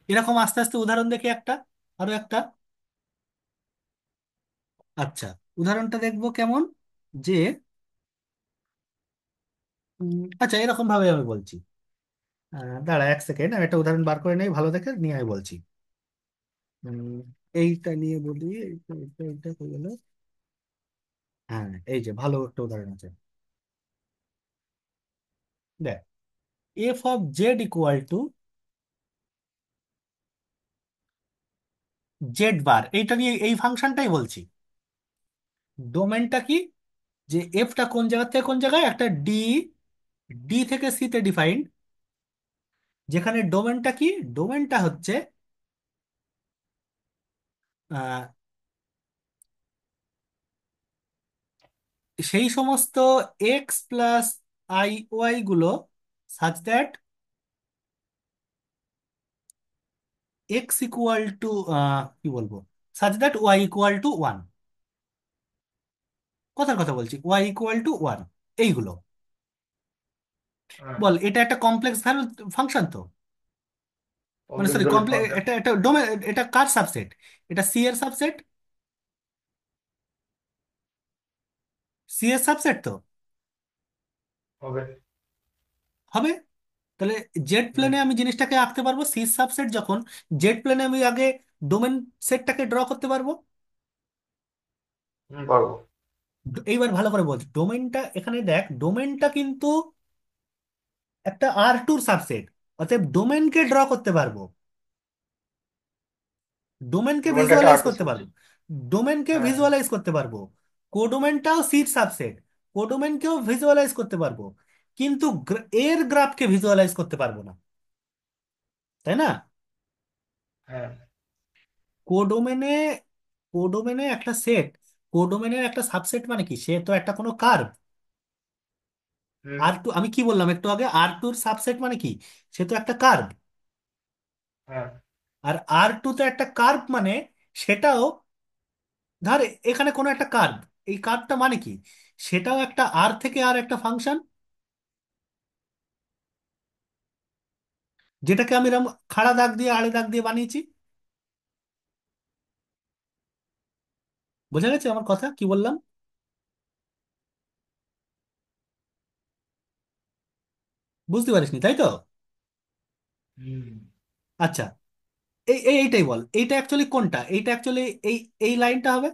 এরকম আস্তে আস্তে উদাহরণ দেখি একটা, আরো একটা। আচ্ছা, উদাহরণটা দেখবো কেমন, যে আচ্ছা এরকম ভাবে আমি বলছি। দাঁড়া এক সেকেন্ড, আমি একটা উদাহরণ বার করে নেই ভালো দেখে, নিয়ে আমি বলছি। উম, এইটা নিয়ে বলি, এইটা হয়ে গেল। হ্যাঁ, এই যে ভালো একটা উদাহরণ আছে। দেখ, F of Z equal to Z bar, এইটা নিয়ে এই ফাংশনটাই বলছি। ডোমেনটা কি, যে এফটা কোন জায়গা থেকে কোন জায়গায়, একটা ডি, ডি থেকে সি তে ডিফাইন্ড। যেখানে ডোমেনটা কি, ডোমেনটা হচ্ছে আহ, সেই সমস্ত এক্স প্লাস আই ওয়াই গুলো, such that x equal to, কি বলবো, such that y equal to one. কথার কথা বলছি, ওয়াই ইকুয়াল টু ওয়ান, এইগুলো। হ্যাঁ। বল এটা একটা কমপ্লেক্স ভ্যালু ফাংশন তো, মানে complex sorry values complex, function. এটা একটা ডোমেন, এটা কার সাবসেট? এটা সি এর সাবসেট। সি এর সাবসেট তো হবে। হবে। তাহলে জেড হুম। প্লেনে আমি জিনিসটাকে আঁকতে পারবো, সি সাবসেট যখন, জেড প্লেনে আমি আগে ডোমেন সেটটাকে ড্র করতে পারবো। হুম, পারবো। এইবার ভালো করে বলছি, ডোমেনটা এখানে দেখ, ডোমেনটা কিন্তু একটা আর টুর সাবসেট, অতএব ডোমেনকে ড্র করতে পারবো, ডোমেনকে ডোমেনটা একটা ভিজুয়ালাইজ আর্ট করতে পারবো, সাবজেক্ট। ডোমেনকে হ্যাঁ, হ্যাঁ। ভিজুয়ালাইজ করতে পারবো। কোডোমেনটাও সির সাবসেট, কোডোমেনকেও ভিজুয়ালাইজ করতে পারবো, কিন্তু এর গ্রাফকে ভিজুয়ালাইজ করতে পারবো না, তাই না? হ্যাঁ। কোডোমেনে, কোডোমেনে একটা সেট, কোডোমেনের একটা সাবসেট মানে কি, সে তো একটা কোনো কার্ভ। হুম। আর টু, আমি কি বললাম একটু আগে, আর টুর সাবসেট মানে কি, সে তো একটা কার্ভ। হ্যাঁ। আর আর টু তো একটা কার্ভ মানে, সেটাও ধর এখানে কোনো একটা কার্ভ, এই কার্ভটা মানে কি, সেটাও একটা আর থেকে আর একটা ফাংশন, যেটাকে আমি এরকম খাড়া দাগ দিয়ে আড়ে দাগ দিয়ে বানিয়েছি। বোঝা গেছে আমার কথা কি বললাম? বুঝতে পারিসনি তাই তো? হুম। আচ্ছা, এইটাই বল, এইটা অ্যাকচুয়ালি কোনটা, এইটা অ্যাকচুয়ালি এই এই লাইনটা হবে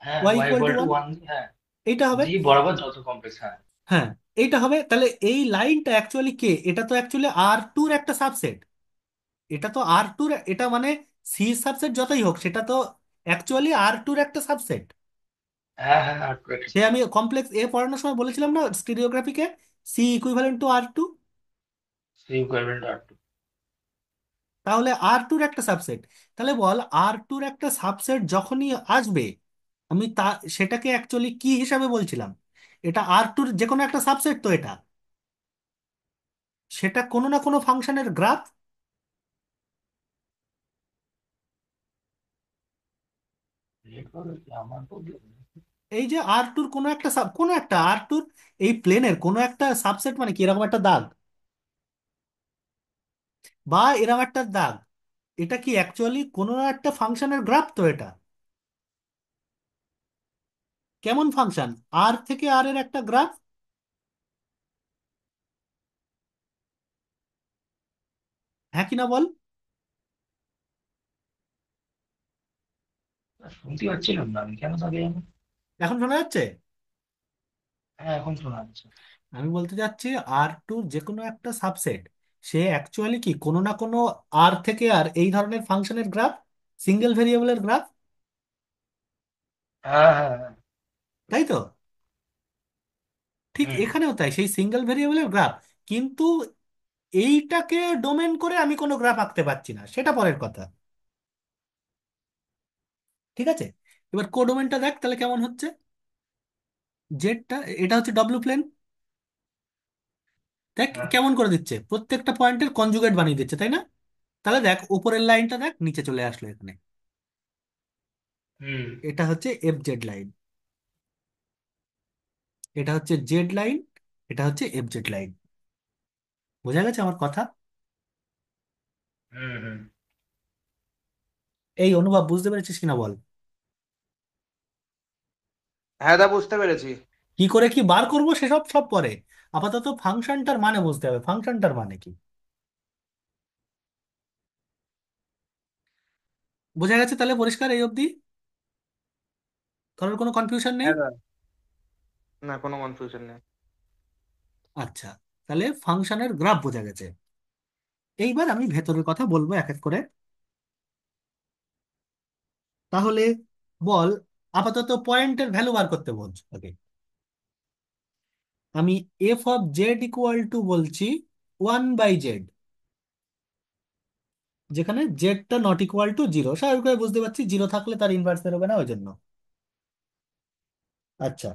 হ্যাঁ, y y equal to equal to one, one. হ্যাঁ। এইটা হবে। জি বরাবর যত কমপ্লেক্স। হ্যাঁ। হ্যাঁ, এইটা হবে। তাহলে এই লাইনটা অ্যাকচুয়ালি কে, এটা তো অ্যাকচুয়ালি আর টুর একটা সাবসেট। এটা তো আর টুর, এটা মানে সি সাবসেট যতই হোক, সেটা তো অ্যাকচুয়ালি আর টুর একটা সাবসেট। হ্যাঁ, হ্যাঁ, আর টু একটা সে আমি সাবজেক্ট। কমপ্লেক্স এ পড়ানোর সময় বলেছিলাম না, স্টিরিওগ্রাফিকে, C equivalent to R two. C equivalent R two. তাহলে আর টুর একটা সাবসেট। তাহলে বল আর টুর একটা সাবসেট যখনই আসবে, আমি তা, সেটাকে অ্যাকচুয়ালি কি হিসাবে বলছিলাম, এটা আর টুর যে কোনো একটা সাবসেট তো এটা, সেটা কোনো না কোনো ফাংশনের গ্রাফ। রেড কালার কি আমার প্রবলেম? এই যে আর টুর কোনো একটা কোনো একটা আর টুর এই প্লেনের কোনো একটা সাবসেট মানে কি এরকম একটা দাগ বা এরকম একটা দাগ, এটা কি অ্যাকচুয়ালি কোনো একটা ফাংশনের গ্রাফ তো এটা? কেমন ফাংশন? আর থেকে আর এর একটা গ্রাফ, হ্যাঁ কি না বল? শুনতে পাচ্ছিলাম না আমি, কেন থাকে জানো? এখন শোনা যাচ্ছে? হ্যাঁ, এখন শোনা যাচ্ছে। আমি বলতে চাচ্ছি আর টুর যে কোনো একটা সাবসেট সে অ্যাকচুয়ালি কি কোনো না কোনো আর থেকে আর এই ধরনের ফাংশনের গ্রাফ, সিঙ্গেল ভেরিয়েবলের গ্রাফ, হ্যাঁ, হ্যাঁ, হ্যাঁ। তাই তো? ঠিক হুম, এখানেও তাই, সেই সিঙ্গেল ভেরিয়েবলের গ্রাফ, কিন্তু এইটাকে ডোমেন করে আমি কোনো গ্রাফ আঁকতে পারছি না, সেটা পরের কথা। ঠিক আছে, এবার কোডোমেনটা দেখ তাহলে কেমন হচ্ছে। জেডটা, এটা হচ্ছে ডব্লিউ প্লেন, দেখ হ্যাঁ। কেমন করে দিচ্ছে, প্রত্যেকটা পয়েন্টের কনজুগেট বানিয়ে দিচ্ছে, তাই না? তাহলে দেখ উপরের লাইনটা দেখ নিচে চলে আসলো এখানে, হুম, এটা হচ্ছে এফ জেড লাইন, এটা হচ্ছে জেড লাইন, এটা হচ্ছে এফ জেড লাইন। বোঝা গেছে আমার কথা? হুম, হুম। এই অনুভব বুঝতে পেরেছিস কিনা বল? হ্যাঁ দা, বুঝতে পেরেছি। কি করে কি বার করবো সেসব সব পরে, আপাতত ফাংশনটার মানে বুঝতে হবে, ফাংশনটার মানে কি। বোঝা গেছে তাহলে পরিষ্কার এই অবধি? কারোর কোনো কনফিউশন নেই? হ্যাঁ দা, না কোনো কনফিউশন নেই। আচ্ছা, তাহলে ফাংশনের গ্রাফ বোঝা গেছে। এইবার আমি ভেতরের কথা বলবো এক এক করে। তাহলে বল, আপাতত পয়েন্টের ভ্যালু বার করতে বল আগে। আমি f of Z equal two বলছি 1/z, যেখানে জেডটা নট ইকুয়াল টু জিরো, স্বাভাবিকভাবে বুঝতে পারছি জিরো থাকলে তার ইনভার্স বেরোবে না ওই জন্য। আচ্ছা,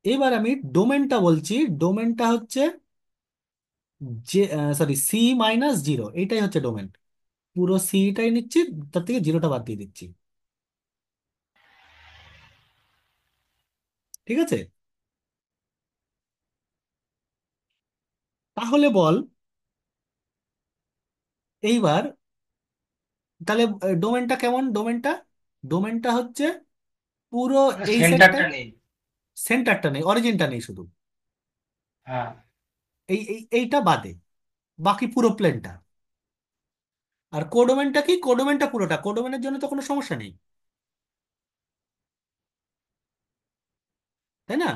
এবার আমি ডোমেনটা বলছি, ডোমেনটা হচ্ছে যে, সরি, সি মাইনাস জিরো, এইটাই হচ্ছে ডোমেন। পুরো সিটাই নিচ্ছি, তার থেকে জিরোটা বাদ দিয়ে দিচ্ছি। ঠিক আছে, তাহলে বল এইবার, তাহলে ডোমেনটা কেমন? ডোমেনটা, ডোমেনটা হচ্ছে পুরো মানে এই সেটটাই, সেন্টারটা নেই। সেন্টারটা নেই, অরিজিনটা নেই শুধু, হ্যাঁ। এইটা বাদে বাকি পুরো প্লেনটা। আর কোডোমেনটা কি? কোডোমেনটা পুরোটা, কোডোমেনের জন্য তো কোনো সমস্যা নেই, তাই না?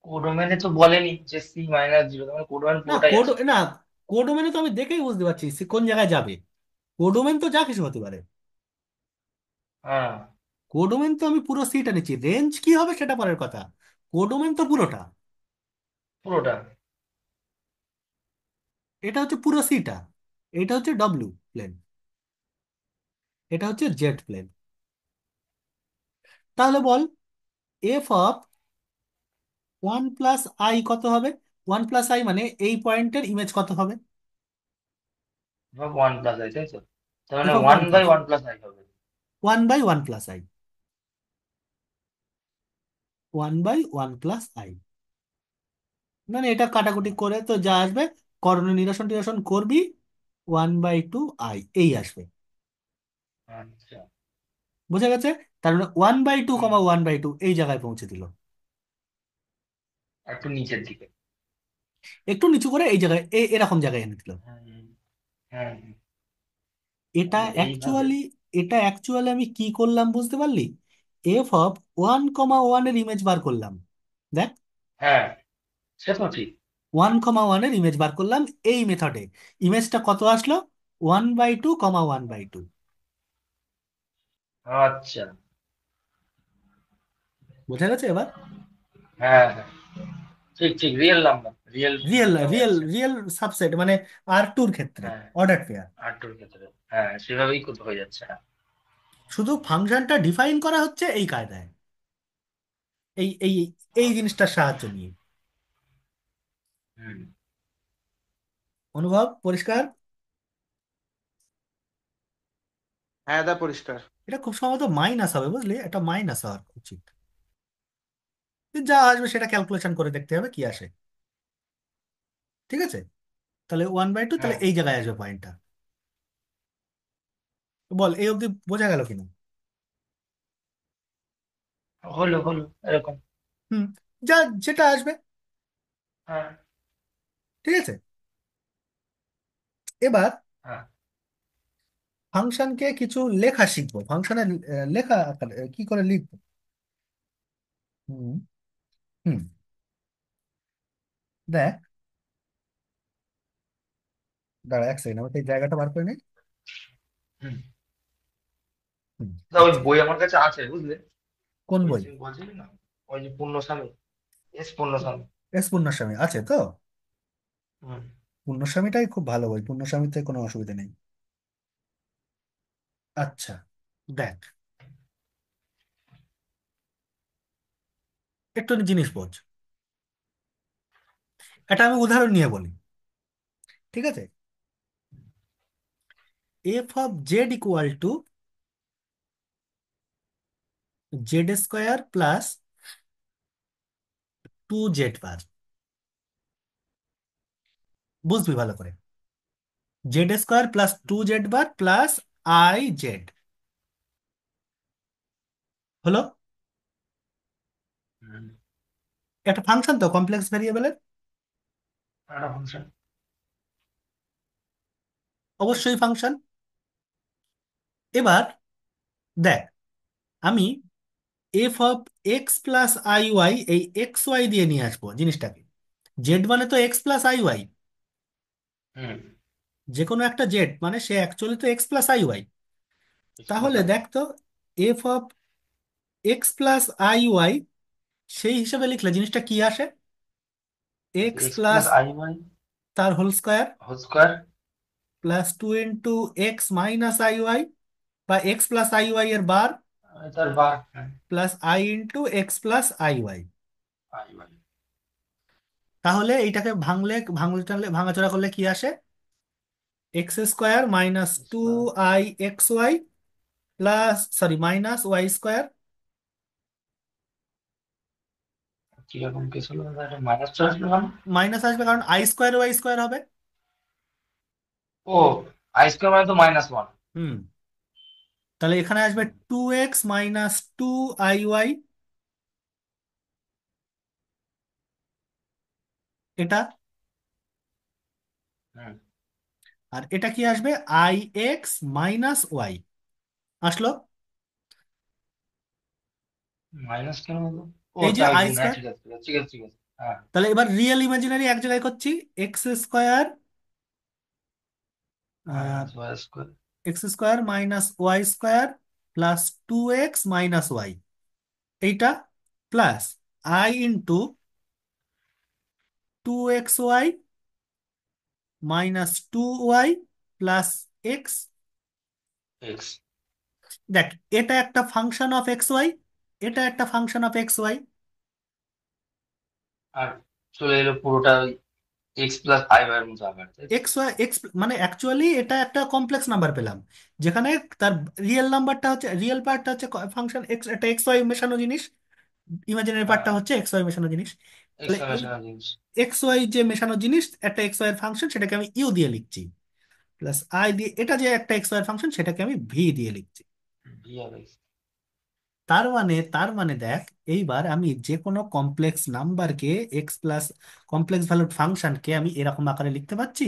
কোডোমেনে তো বলেনি যে C-0, মানে কোডোমেন না পুরোটাই কোড, আছে। না কোডোমেনে তো আমি দেখেই বুঝতে পারছি সে কোন জায়গায় যাবে। কোডোমেন তো যা কিছু হতে পারে, হ্যাঁ, কোডোমেন তো আমি পুরো সিটা নিচ্ছি, রেঞ্জ কি হবে সেটা পরের কথা, কোডোমেন তো পুরোটা। পুরোটা। এটা হচ্ছে পুরো সিটা, এটা হচ্ছে ডব্লিউ প্লেন, এটা হচ্ছে জেড প্লেন। তাহলে বল এফ অফ 1 প্লাস আই কত হবে? 1 প্লাস আই মানে এই পয়েন্টের ইমেজ কত হবে? সব 1+i, তাই তো? তার এফ মানে of one one by plus one plus i হবে। 1/1 প্লাস আই, 1/1 প্লাস আই, মানে এটা কাটাকুটি করে তো যা আসবে, করণীয় নিরসন টিরসন করবি, 1/2 আই এই আসবে। আচ্ছা। বুঝা গেছে? তার মানে 1/2 হুম। কমা 1/2 এই জায়গায় পৌঁছে দিল। একটু নিচের দিকে। একটু নিচু করে এই জায়গায় এরকম জায়গায় এনে দিল। হ্যাঁ, হ্যাঁ, হ্যাঁ। এটা তাহলে এইভাবে। অ্যাকচুয়ালি, এটা অ্যাকচুয়ালি আমি কি করলাম বুঝতে পারলি? f(1,1) এর ইমেজ বার করলাম। দেখ, হ্যাঁ, সে তো ঠিক। 1,1 এর ইমেজ বার করলাম এই মেথডে। ইমেজটা কত আসলো? 1/2, 1/2। আচ্ছা। বোঝা গেছে এবার? হ্যাঁ, হ্যাঁ, ঠিক ঠিক, রিয়েল নাম্বার, রিয়েল রিয়েল সিস্টেমে রিয়েল যাচ্ছে। রিয়েল সাবসেট মানে আর টুর ক্ষেত্রে হ্যাঁ, অর্ডার পেয়ার। আটটোর ক্ষেত্রে হ্যাঁ সেভাবেই করতে হয়ে যাচ্ছে, হ্যাঁ। শুধু ফাংশনটা ডিফাইন করা হচ্ছে এই কায়দায়, এই এই এই জিনিসটার সাহায্য নিয়ে। হুম। অনুভব পরিষ্কার? হ্যাঁ দা পরিষ্কার। এটা খুব সম্ভবত মাইনাস হবে, বুঝলি, এটা মাইনাস হওয়ার উচিত। যা আসবে সেটা ক্যালকুলেশন করে দেখতে হবে কি আসে। ঠিক আছে, তাহলে 1/2, তাহলে হ্যাঁ, এই জায়গায় আসবে পয়েন্টটা। বল এই অবধি বোঝা গেল কিনা? হলো হলো এরকম। হুম, যা যেটা আসবে। হ্যাঁ ঠিক আছে, এবার হ্যাঁ ফাংশনকে কিছু লেখা শিখবো, ফাংশনের লেখা কি করে লিখবো। হুম হুম দেখ, দাঁড়া এক সেকেন্ড, আমাকে এই জায়গাটা বার করে নিই। হুম। হুম, তা এক ওই সেকেন্ড। বই আমার কাছে আছে বুঝলে। কোন ওই বই? যে বলছিলি না, ওই যে পূর্ণস্বামী, এস পূর্ণস্বামী। এস পূর্ণস্বামী আছে তো? হুম। পূর্ণস্বামীটাই খুব ভালো বই, পূর্ণস্বামীতে কোনো অসুবিধা নেই। আচ্ছা, দেখ, একটু জিনিস বোঝ। এটা আমি উদাহরণ নিয়ে বলি, ঠিক আছে? F of Z equal to Z square plus 2z বার। বুঝবি ভালো করে, Z square plus 2z bar plus i z হলো হুম। একটা ফাংশন তো কমপ্লেক্স ভেরিয়েবলের। একটা ফাংশন। অবশ্যই ফাংশন। এবার দেখ, আমি f of x plus i y, এই এক্স ওয়াই দিয়ে নিয়ে আসবো জিনিসটাকে। জেড মানে তো এক্স প্লাস আই ওয়াই, হুম। যে কোনো একটা জেড মানে সে অ্যাকচুয়ালি তো x plus i y. X plus তাহলে আই। দেখ তো, f of x plus i y সেই হিসাবে লিখলে জিনিসটা কি আসে? X x plus plus i y তার whole square whole square. Plus 2 × x minus i y, বা এক্স প্লাস আই ওয়াই এর বার তার বার, হ্যাঁ। Plus i × x plus i y. I y. তাহলে এইটাকে ভাঙলে ভাঙলে টানলে ভাঙাচোরা করলে কি আসে? x² - 2i xy plus, sorry, -y²। কিরকম কিছু হলো দাদা, মাইনাস চলে আসলো কেন? মাইনাস আসবে কারণ i² y² হবে। ও, আই স্কোয়ার মানে তো -1। হুম, তাহলে এখানে আসবে 2x - 2i y, এটা। হুম। আর এটা কি আসবে? i x - y আসলো। মাইনাস কেন হলো? ও এই যে তাই আই জন্য, হ্যাঁ স্কোয়ার। ঠিক আছে ঠিক আছে ঠিক আছে ঠিক আছে। হ্যাঁ। তাহলে এবার রিয়েল ইমাজিনারি এক জায়গায় করছি। X square y square. x² - y² plus 2x - y, এইটা plus i × 2xy - 2y plus x. X. দেখ, এটা একটা ফাংশন অফ এক্স ওয়াই, এটা একটা ফাংশন অফ এক্স ওয়াই। আর চলে এলো পুরোটা ওই এক্স প্লাস আই ওয়াই এর মতো আকার, তাই তো? এক্স ওয়াই এক্স মানে অ্যাকচুয়ালি এটা একটা কমপ্লেক্স নাম্বার পেলাম, যেখানে তার রিয়েল নাম্বারটা হচ্ছে, রিয়েল পার্টটা হচ্ছে ফাংশন এক্স, একটা এক্স ওয়াই মেশানো জিনিস, ইমাজিনারি পার্টটা হ্যাঁ, হচ্ছে এক্স ওয়াই মেশানো জিনিস। তাহলে এই এক্সক্লামেশন জিনিস। এক্স ওয়াই যে মেশানো জিনিস, একটা এক্স ওয়াই এর ফাংশন, সেটাকে আমি ইউ দিয়ে লিখছি, প্লাস আই দিয়ে, এটা যে একটা এক্স ওয়াই এর ফাংশন, সেটাকে আমি ভি দিয়ে লিখছি। ভি আর এক্স। তার মানে দেখ, এইবার আমি যে কোনো কমপ্লেক্স নাম্বারকে এক্স প্লাস কমপ্লেক্স ভ্যালুড ফাংশনকে আমি এরকম আকারে লিখতে পারছি।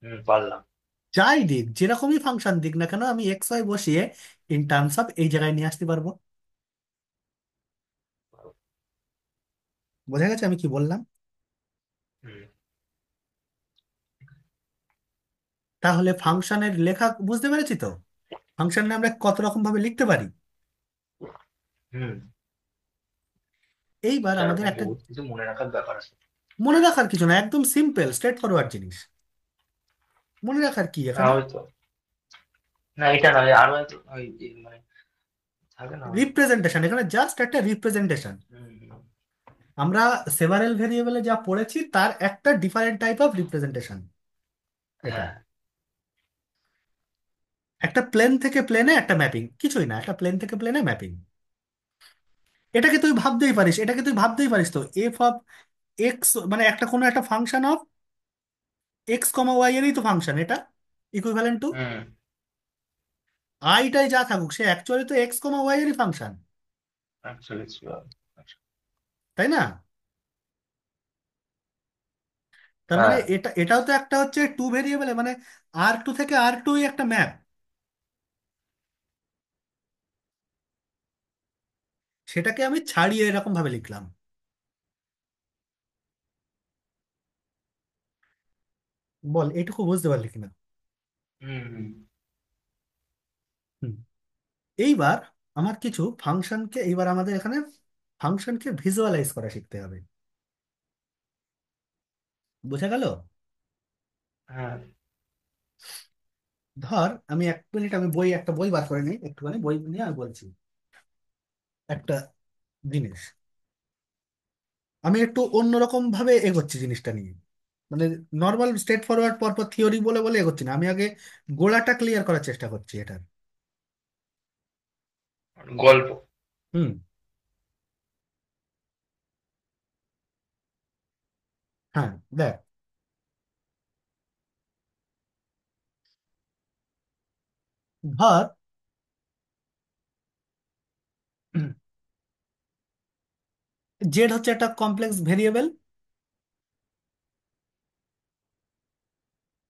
হুম, পারলাম। যাই দিক, যেরকমই ফাংশন দিক না কেন, আমি এক্স ওয়াই বসিয়ে ইন টার্মস অফ এই জায়গায় নিয়ে আসতে পারবো। বোঝা গেছে আমি কি বললাম? হুম। তাহলে ফাংশনের লেখা বুঝতে পেরেছি তো, ফাংশনে আমরা কত রকম ভাবে লিখতে পারি। হুম। এইবার এটার আমাদের একটা বহুত কিছু মনে রাখার ব্যাপার আছে। মনে রাখার কিছু না, একদম সিম্পল স্ট্রেট ফরওয়ার্ড জিনিস। মনে রাখার কি না এখানে? হয়তো, না এটা নয়, আরো হয়তো ওই যে মানে থাকে না ওই। রিপ্রেজেন্টেশন, এখানে জাস্ট একটা রিপ্রেজেন্টেশন। হুম, হুম। আমরা সেভারেল ভেরিয়েবলে যা পড়েছি তার একটা ডিফারেন্ট টাইপ অফ রিপ্রেজেন্টেশন এটা। হ্যাঁ। একটা প্লেন থেকে প্লেনে একটা ম্যাপিং, কিছুই না, একটা প্লেন থেকে প্লেনে ম্যাপিং। এটাকে তুই ভাবতেই পারিস তো এফ অফ এক্স, মানে একটা কোনো একটা function of x comma y এরই তো ফাংশন এটা, ইকুইভ্যালেন্ট টু হুম। আইটাই যা থাকুক, সে অ্যাকচুয়ালি তো এক্স কমা ওয়াই এরই ফাংশন, অ্যাকচুয়ালি তাই না? তার মানে হ্যাঁ। এটাও তো একটা হচ্ছে টু ভেরিয়েবলে, মানে R2 থেকে R2 একটা ম্যাপ, সেটাকে আমি ছাড়িয়ে এরকম ভাবে লিখলাম। বল এইটুকু বুঝতে পারলি কিনা? হুম হুম। হুম। এইবার এইবার আমাদের এখানে ফাংশনকে ভিজুয়ালাইজ করা শিখতে হবে। বোঝা গেল? হ্যাঁ। ধর আমি 1 মিনিট, একটা বই বার করে নিই, একটুখানি বই নিয়ে আমি বলছি একটা জিনিস। আমি একটু অন্যরকম ভাবে এগোচ্ছি জিনিসটা নিয়ে, মানে নর্মাল স্ট্রেট ফরওয়ার্ড পরপর থিওরি বলে বলে এগোচ্ছি না, আমি আগে গোড়াটা ক্লিয়ার করার চেষ্টা করছি এটার। গল্প। হুম। হ্যাঁ, দেখ, ধর জেড হচ্ছে একটা কমপ্লেক্স ভেরিয়েবল,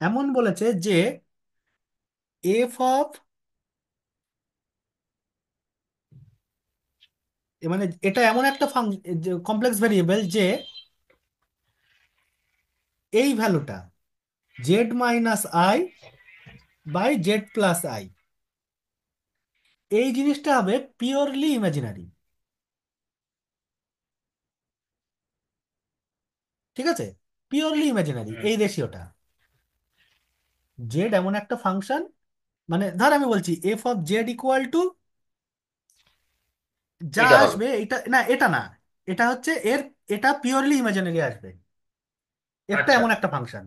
এমন বলেছে যে এফ অফ, মানে এটা এমন একটা কমপ্লেক্স ভেরিয়েবল যে এই ভ্যালুটা z minus i by z plus i, এই জিনিসটা হবে পিওরলি ইমাজিনারি। ঠিক আছে? পিওরলি ইমাজিনারি হুম। এই রেশিওটা। জেড এমন একটা ফাংশন, মানে ধর আমি বলছি F of Z equal two যা এটা হবে। আসবে, এটা না, এটা হচ্ছে এটা পিওরলি ইমাজিনারি আসবে, এফটা আচ্ছা এমন একটা ফাংশন।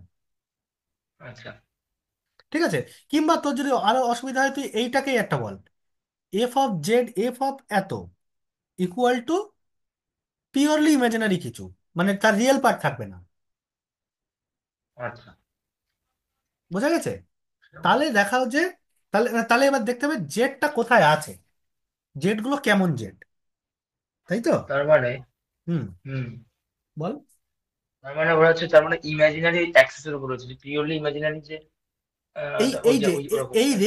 আচ্ছা ঠিক আছে? কিংবা তোর যদি আরো অসুবিধা হয় তুই এইটাকেই একটা বল, f of z f of এত ইকুয়াল টু পিওরলি ইমাজিনারি কিছু, মানে তার রিয়েল পার্ট থাকবে না। আচ্ছা। বোঝা গেছে? সেটা তাহলে বল। দেখাও যে, তাহলে তাহলে এবার দেখতে হবে জেডটা কোথায় আছে, জেড গুলো কেমন জেড, তাই তো? তার মানে হুম। হুম, বল। তার মানে ওরা হচ্ছে, তার মানে ইমাজিনারি অ্যাক্সেস এর উপর হচ্ছে, পিওরলি ইমাজিনারি যে এই ওই এই যে যে ওই ওরকম এই তাই তো?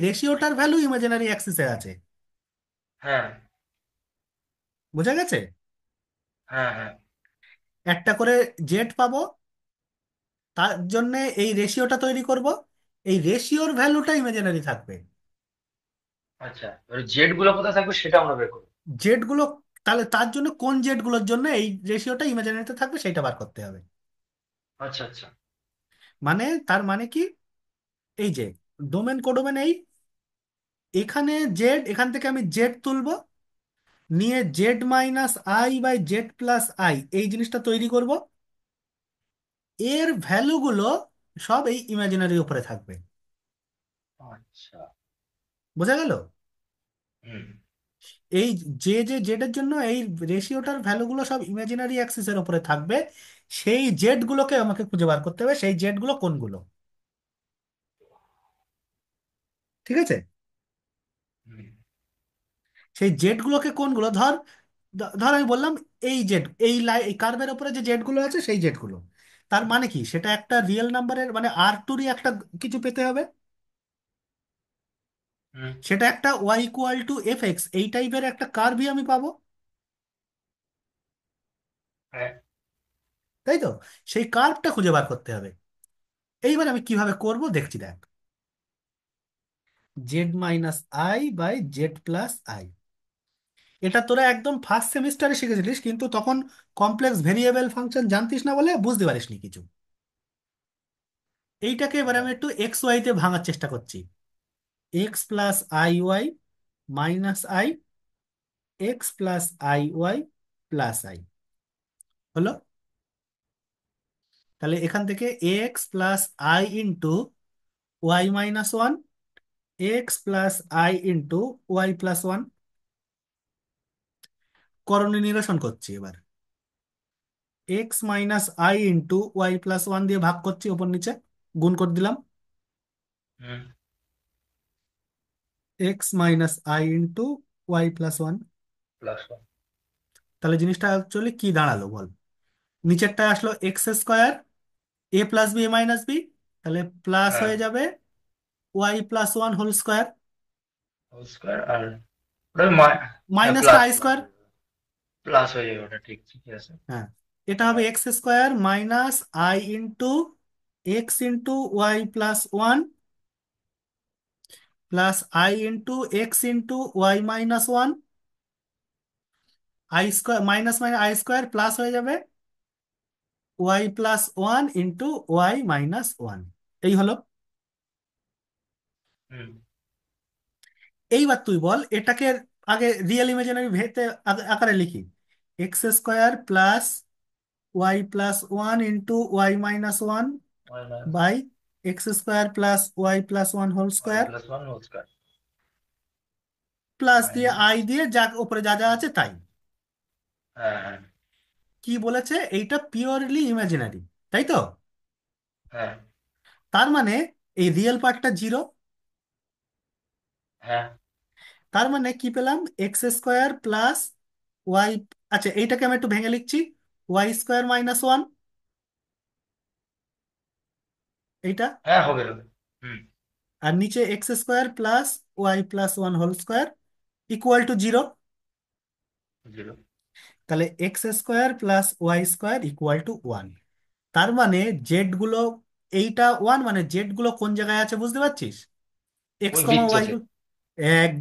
রেশিওটার ভ্যালু ইমাজিনারি অ্যাক্সিসে আছে। হ্যাঁ বোঝা গেছে? হ্যাঁ হ্যাঁ। একটা করে জেড পাবো, তার জন্য এই রেশিওটা তৈরি করব, এই রেশিওর ভ্যালুটা ইমাজিনারি থাকবে। আচ্ছা, এবার জেড গুলো কোথায় থাকবে সেটা আমরা বের করবো। জেড গুলো, তাহলে তার জন্য কোন জেড গুলোর জন্য এই রেশিওটা ইমাজিনারিতে থাকবে সেটা বার করতে হবে। আচ্ছা আচ্ছা। মানে তার মানে কি, এই যে ডোমেন কোডোমেন এই, এখানে জেড, এখান থেকে আমি জেড তুলবো, নিয়ে z minus i by z plus i এই জিনিসটা তৈরি করব, এর ভ্যালুগুলো সব এই ইমাজিনারির উপরে থাকবে। আচ্ছা। বোঝা গেল? হুম। এই জেড এর জন্য এই রেশিওটার ভ্যালুগুলো সব ইমাজিনারি অ্যাক্সিসের উপরে থাকবে, সেই জেড গুলোকে আমাকে খুঁজে বার করতে হবে, সেই জেড গুলো কোনগুলো। ঠিক আছে? হুম। সেই জেড গুলোকে কোনগুলো, ধর ধর আমি বললাম এই কার্ভের উপরে যে জেড গুলো আছে সেই জেড গুলো, তার মানে কি সেটা একটা রিয়েল নাম্বারের, মানে R2-রই একটা কিছু পেতে হবে, হুম। সেটা একটা y equal to F x এই টাইপের একটা কার্ভই আমি পাবো। হ্যাঁ। তাই তো? সেই কার্ভটা খুঁজে বার করতে হবে। এইবার আমি কিভাবে করব দেখছি, দেখ, z minus i by z plus i, এটা তোরা একদম ফার্স্ট সেমিস্টারে শিখেছিলিস, কিন্তু তখন কমপ্লেক্স ভেরিয়েবল ফাংশন জানতিস না বলে বুঝতে পারিসনি কিছু। এইটাকে এবার আমি একটু এক্স ওয়াই তে ভাঙার চেষ্টা করছি। X plus i y minus i, x plus i y plus i হলো। তাহলে এখান থেকে x plus i into y minus one, x plus i into y plus one. করণীয় নিরসন করছি এবার। X minus i into y plus one দিয়ে ভাগ করছি, ওপর নিচে গুণ করে দিলাম। হুম। X minus i into y plus one. Plus one. তাহলে জিনিসটা অ্যাকচুয়ালি কি দাঁড়ালো বল? নিচেরটা আসলো x square a plus b minus b, তাহলে প্লাস হ্যাঁ, হয়ে যাবে y plus one whole square, whole square. আর ওটা হ্যাঁ, মাইনাসটা প্লাস আই প্লাস স্কোয়ার। হয়ে যাবে। প্লাস হয়ে যাবে, ওটা ঠিক ঠিক আছে। হ্যাঁ, এটা হবে হ্যাঁ। X square minus i into x into y plus one plus i into x into y minus one. I square minus minus i square plus হয়ে যাবে y plus one into y minus one. এই হলো। হুম। এইবার তুই বল এটাকে আগে real imaginary ভেতে আকারে লিখি। X square plus y plus one into y minus one minus by x square plus y plus one whole y square, plus one whole square plus দিয়ে মাইনাস। আই দিয়ে যা উপরে যা যা আছে তাই। হ্যাঁ, হ্যাঁ, কি বলেছে? এইটা পিওরলি ইমাজিনারি, তাই তো? হ্যাঁ, তার মানে এই রিয়েল পার্টটা জিরো। হ্যাঁ, তার মানে কি পেলাম? এক্স স্কোয়ার প্লাস ওয়াই, আচ্ছা এইটাকে আমি একটু ভেঙে লিখছি, ওয়াই স্কোয়ার মাইনাস ওয়ান, এইটা। হ্যাঁ, হবে হবে। হুম। আর নিচে x square plus y plus one whole square equal to zero. Zero. তাহলে x square plus Y square equal to one. তার মানে জেড গুলো, এইটা ওয়ান মানে জেড গুলো কোন জায়গায় আছে বুঝতে পারছিস? এক্স ওই কমা ওয়াই বৃত্ততে। গুলো এক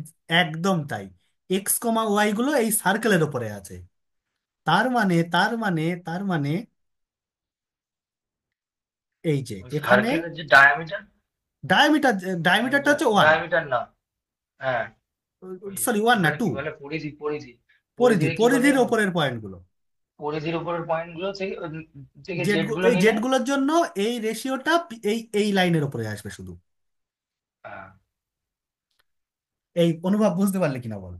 একদম তাই। এক্স কমা ওয়াই গুলো এই সার্কেলের উপরে আছে। তার মানে এই যে ওই এখানে সার্কেলের যে ডায়ামিটার। ডায়ামিটার, ডায়ামিটারটা ডায়ামিটার হচ্ছে ওয়ান। ডায়ামিটার না। হ্যাঁ। ওই সরি, কি ওয়ান না বলে, টু। কি বলে, পরিধি পরিধি। পরিধি, পরিধিরে কি বলে পরিধির জানো? ওপরের পয়েন্ট গুলো। পরিধির উপরের পয়েন্ট গুলো থেকে থেকে জেড, জেড গুলো এই জেড নিলে। গুলোর জন্য এই রেশিওটা এই এই লাইনের উপরে আসবে শুধু। হ্যাঁ, এই অনুভব বুঝতে পারলে কিনা বল?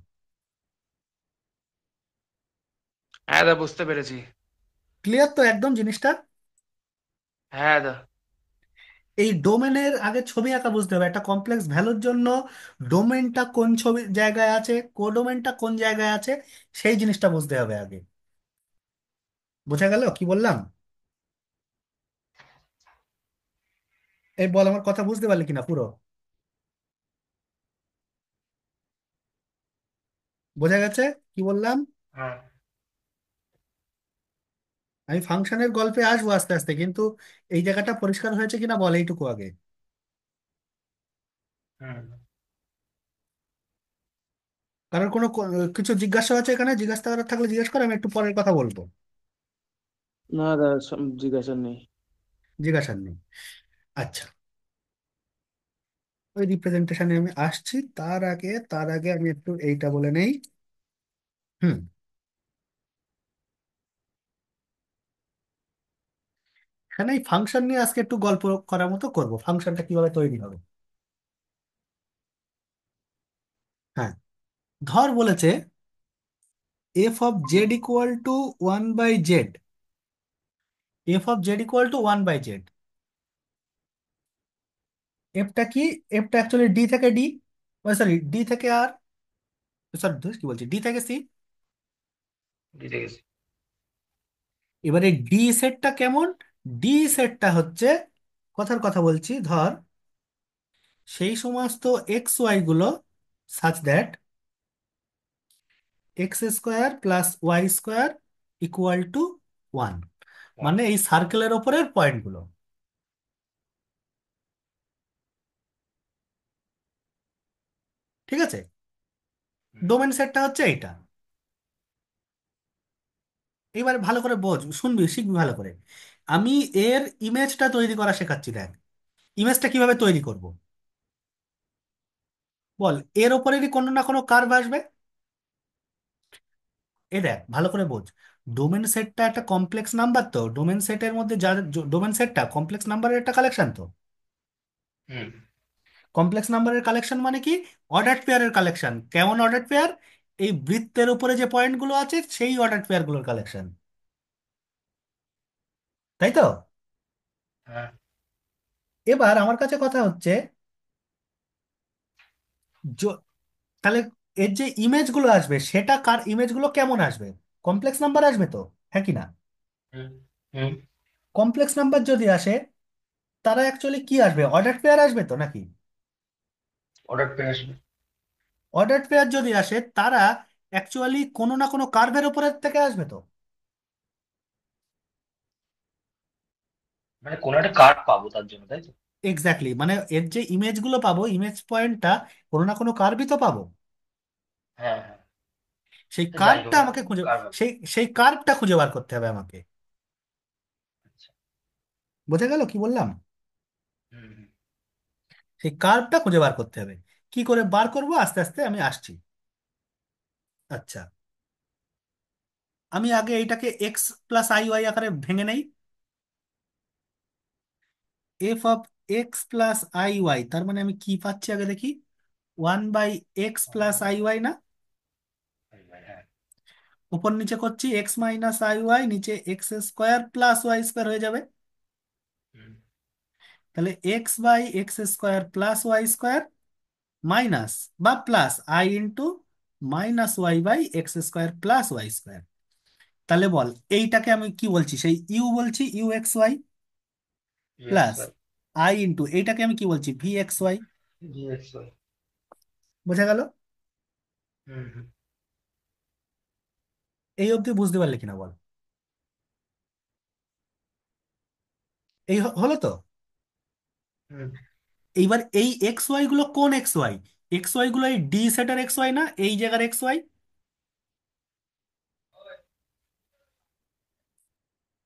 হ্যাঁ দা, বুঝতে পেরেছি। ক্লিয়ার তো একদম জিনিসটা? হ্যাঁ দা। এই ডোমেনের আগে ছবি আঁকা বুঝতে হবে। একটা কমপ্লেক্স ভ্যালুর জন্য ডোমেনটা কোন ছবি জায়গায় আছে, কোডোমেনটা কোন জায়গায় আছে, সেই জিনিসটা বুঝতে হবে আগে। বোঝা গেল কি বললাম? এই বল, আমার কথা বুঝতে পারলি কিনা পুরো? বোঝা গেছে কি বললাম? হ্যাঁ, আমি ফাংশনের গল্পে আসবো আস্তে আস্তে, কিন্তু এই জায়গাটা পরিষ্কার হয়েছে কিনা বল এইটুকু আগে। হুম। কারণ কোনো কিছু জিজ্ঞাসা আছে এখানে, জিজ্ঞাসা করার থাকলে জিজ্ঞেস করে, আমি একটু পরের কথা বলবো। না দা, জিজ্ঞাসা নেই। জিজ্ঞাসা নেই। আচ্ছা, ওই রিপ্রেজেন্টেশনে আমি আসছি। তার আগে আমি একটু এইটা বলে নেই। হুম। এখানে এই ফাংশন নিয়ে আজকে একটু গল্প করার মতো করবো, ফাংশনটা কিভাবে তৈরি হবে। হ্যাঁ, ধর বলেছে f of Z equal to one by z, f of Z equal to one by z. এফটা কি? এফটা অ্যাকচুয়ালি ডি থেকে ডি, সরি ডি থেকে আর, সরি কি বলছি, ডি থেকে সি। বুঝে গেছি। এবারে ডি সেটটা কেমন? ডি সেটটা হচ্ছে, কথার কথা বলছি, ধর সেই সমস্ত এক্স ওয়াই গুলো such that x square plus Y square equal to one, one. মানে এই সার্কেলের ওপরের পয়েন্টগুলো। ঠিক আছে? হুম। ডোমেন সেটটা হচ্ছে এইটা। এবারে ভালো করে বোঝ, শুনবি, শিখবি ভালো করে। আমি এর ইমেজটা তৈরি করা শেখাচ্ছি, দেখ ইমেজটা কিভাবে তৈরি করব। বল, এর ওপরেরই কোনো না কোনো কার্ভ আসবে। এই দেখ ভালো করে বোঝ, ডোমেন সেটটা একটা কমপ্লেক্স নাম্বার, তো ডোমেন সেটের মধ্যে যা ডোমেন সেটটা কমপ্লেক্স নাম্বারের একটা কালেকশন তো। হুম। কমপ্লেক্স নাম্বারের কালেকশন মানে কি? অর্ডার্ড পেয়ারের কালেকশন। কেমন অর্ডার্ড পেয়ার? এই বৃত্তের উপরে যে পয়েন্টগুলো আছে সেই অর্ডার্ড পেয়ারগুলোর কালেকশন, তাই তো? হ্যাঁ। এবার আমার কাছে কথা হচ্ছে, য- তাহলে এর যে ইমেজগুলো আসবে সেটা কার ইমেজগুলো কেমন আসবে? কমপ্লেক্স নাম্বার আসবে তো, হ্যাঁ কি না? হুম। হুম। কমপ্লেক্স নাম্বার যদি আসে, তারা অ্যাকচুয়ালি কি আসবে? অর্ডার্ড পেয়ার আসবে তো নাকি? অর্ডার পেয়ে আসবে। অর্ডার্ড পেয়ার যদি আসে, তারা অ্যাকচুয়ালি কোনো না কোনো কার্ভের উপরের থেকে আসবে তো। মানে কোনো একটা কার্ড পাবো তার জন্য, তাই তো? এক্স্যাক্টলি, মানে এর যে ইমেজগুলো পাবো, ইমেজ পয়েন্টটা কোনো না কোনো কার্ভই তো পাবো। হ্যাঁ হ্যাঁ। সেই সে যাই হোক কার্ভটা না, আমাকে খুঁজে, কার্ড হবে। সেই কার্ভটা খুঁজে বার করতে হবে আমাকে। আচ্ছা। বোঝা গেল কি বললাম? হুম হুম। সেই কার্ভটা খুঁজে বার করতে হবে। কি করে বার করব আস্তে আস্তে আমি আসছি। আচ্ছা, আমি আগে এইটাকে এক্স প্লাস আই ওয়াই আকারে ভেঙে নেই। F of x plus i y, তার মানে আমি কি পাচ্ছি আগে দেখি। 1/x প্লাস আই ওয়াই না? হ্যাঁ। উপর নিচে করছি, এক্স মাইনাস আই ওয়াই, নিচে x square plus Y square হয়ে যাবে। হুম। তাহলে x/x² + y² মাইনাস বা প্লাস i × -y/x² + y²। তাহলে বল, এইটাকে আমি কি বলছি? সেই ইউ বলছি, u(x, y) x plus Y. এইটাকে আমি কি বলছি? v(x, y)। জি এক্স ওয়াই। বোঝা গেল? হুম হুম। এই অবধি বুঝতে পারলে কিনা বল? এই হলো তো? হুম। এইবার এই এক্স ওয়াই গুলো কোন এক্স ওয়াই? এক্স ওয়াই গুলো এই ডি সেটের এক্স ওয়াই না, এই জায়গার এক্স ওয়াই।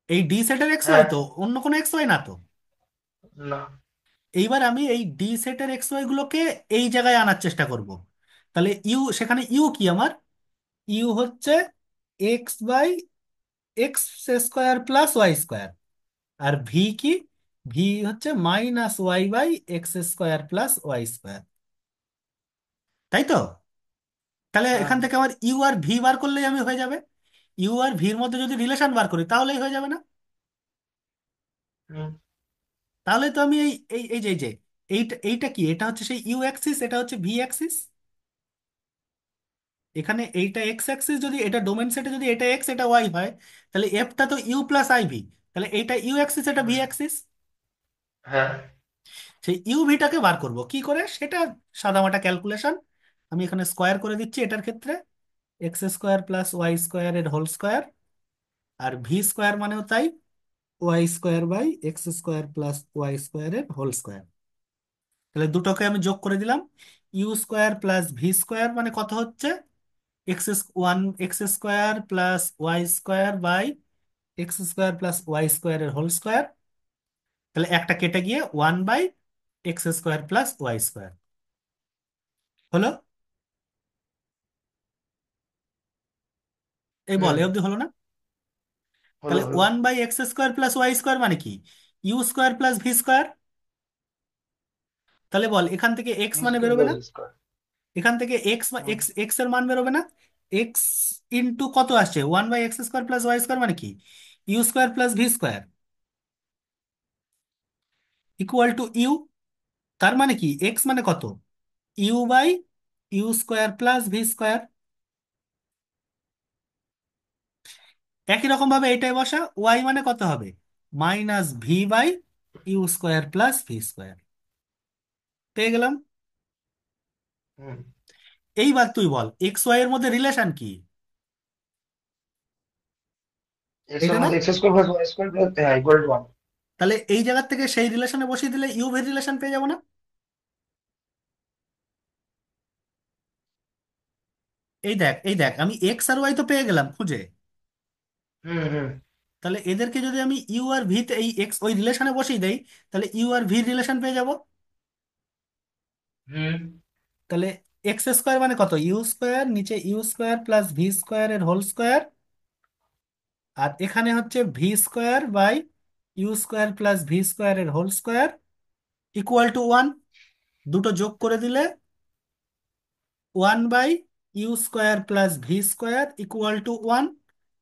এই ডি সেটের এক্স ওয়াই হ্যাঁ। তো, অন্য কোনো এক্স ওয়াই না তো। না। এইবার আমি এই ডি সেটের এক্স ওয়াই গুলোকে এই জায়গায় আনার চেষ্টা করব। তাহলে ইউ, সেখানে ইউ কি আমার? ইউ হচ্ছে x/x² + y²। আর ভি কি? ভি হচ্ছে -y/x² + y²। তাই তো? তাহলে হ্যাঁ এখান থেকে আমার ইউ আর ভি বার করলেই আমি হয়ে যাবে। ইউ আর ভির মধ্যে যদি রিলেশন বার করি তাহলেই হয়ে যাবে না? হুম। তাহলে তো আমি এই এই এই যে এইটা এইটা কি? এটা হচ্ছে সেই ইউ অ্যাক্সিস, এটা হচ্ছে ভি অ্যাক্সিস। এখানে এইটা এক্স অ্যাক্সিস, যদি এটা ডোমেন সেটে যদি এটা এক্স এটা ওয়াই হয়, তাহলে এফটা তো ইউ প্লাস আই ভি। তাহলে এইটা ইউ অ্যাক্সিস, এটা ভি হুম। অ্যাক্সিস। হ্যাঁ। সেই ইউ ভিটাকে বার করব কি করে সেটা সাদামাটা ক্যালকুলেশন। আমি এখানে স্কোয়ার করে দিচ্ছি এটার ক্ষেত্রে, x² + y² এর হোল স্কোয়ার। আর ভি স্কোয়ার মানেও তাই, y² / x² + y² এর হোল স্কোয়ার। তাহলে দুটোকে আমি যোগ করে দিলাম। u² + v² মানে কত হচ্ছে? x² + y² / x² + y² এর হোল স্কোয়ার। তাহলে একটা কেটে গিয়ে 1/x² + y² হলো। এই বল, হুম। এ অবধি হলো না? হলো তাহলে হলো। 1/x² + y² মানে কি? u² + v²। তাহলে বল, এখান থেকে এক্স ইউ মানে স্কোয়ার বেরোবে প্লাস না? V square. এখান থেকে এক্স হুম। এক্স এক্স এর মান বেরোবে না? এক্স ইন্টু কত আসছে? 1/x² + y² মানে কি? u² + v² = you. তার মানে কি? এক্স মানে কত? u/u² + v²। একই রকম ভাবে এটাই বসা, ওয়াই মানে কত হবে? -v/u² + v²। পেয়ে গেলাম। হুম। এইবার তুই বল, এক্স ওয়াই এর মধ্যে রিলেশন কি? এক্স এটা এর না? মধ্যে x square plus Y square plus equal to one. তাহলে এই জায়গা থেকে সেই রিলেশনে বসিয়ে দিলে ইউ ভি রিলেশন পেয়ে যাবো না? এই দেখ আমি এক্স আর ওয়াই তো পেয়ে গেলাম খুঁজে। হুম হুম। তাহলে এদেরকে যদি আমি ইউ আর ভি তে এই এক্স ওই রিলেশনে বসিয়ে দেই, তাহলে ইউ আর ভি রিলেশন পেয়ে যাব। হুম। তাহলে এক্স স্কোয়ার মানে কত? ইউ স্কোয়ার, নিচে u square plus v square এর হোল স্কোয়ার, আর এখানে হচ্ছে v square by u square plus v square এর whole square equal to one. দুটো যোগ করে দিলে one by u square plus v square equal to one,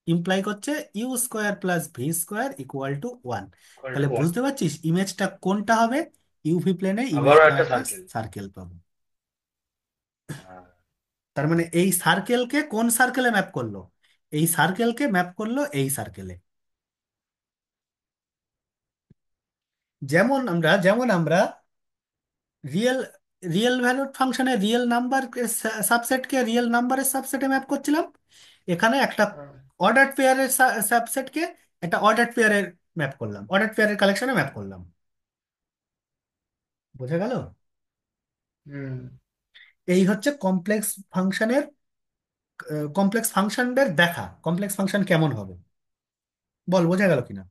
imply করছে u square plus v square equal to one. তাহলে one. বুঝতে পারছিস ইমেজটা কোনটা হবে? ইউভি প্লেনে আবারও ইমেজটা একটা একটা সার্কেল। সার্কেল পাবো। তার মানে এই সার্কেলকে কোন সার্কেলে ম্যাপ করলো? এই সার্কেলকে ম্যাপ করলো এই সার্কেলে। যেমন আমরা রিয়েল রিয়েল ভ্যালুড ফাংশনে রিয়েল নাম্বার সাবসেটকে রিয়েল নাম্বারের সাবসেটে ম্যাপ করছিলাম, এখানে একটা অর্ডার পেয়ারের সাবসেটকে একটা অর্ডার পেয়ারের ম্যাপ করলাম, অর্ডার পেয়ারের কালেকশনে ম্যাপ করলাম। বোঝা গেল? হুম। এই হচ্ছে কমপ্লেক্স ফাংশনের দেখা, কমপ্লেক্স ফাংশন কেমন হবে। বল বোঝা গেল কিনা?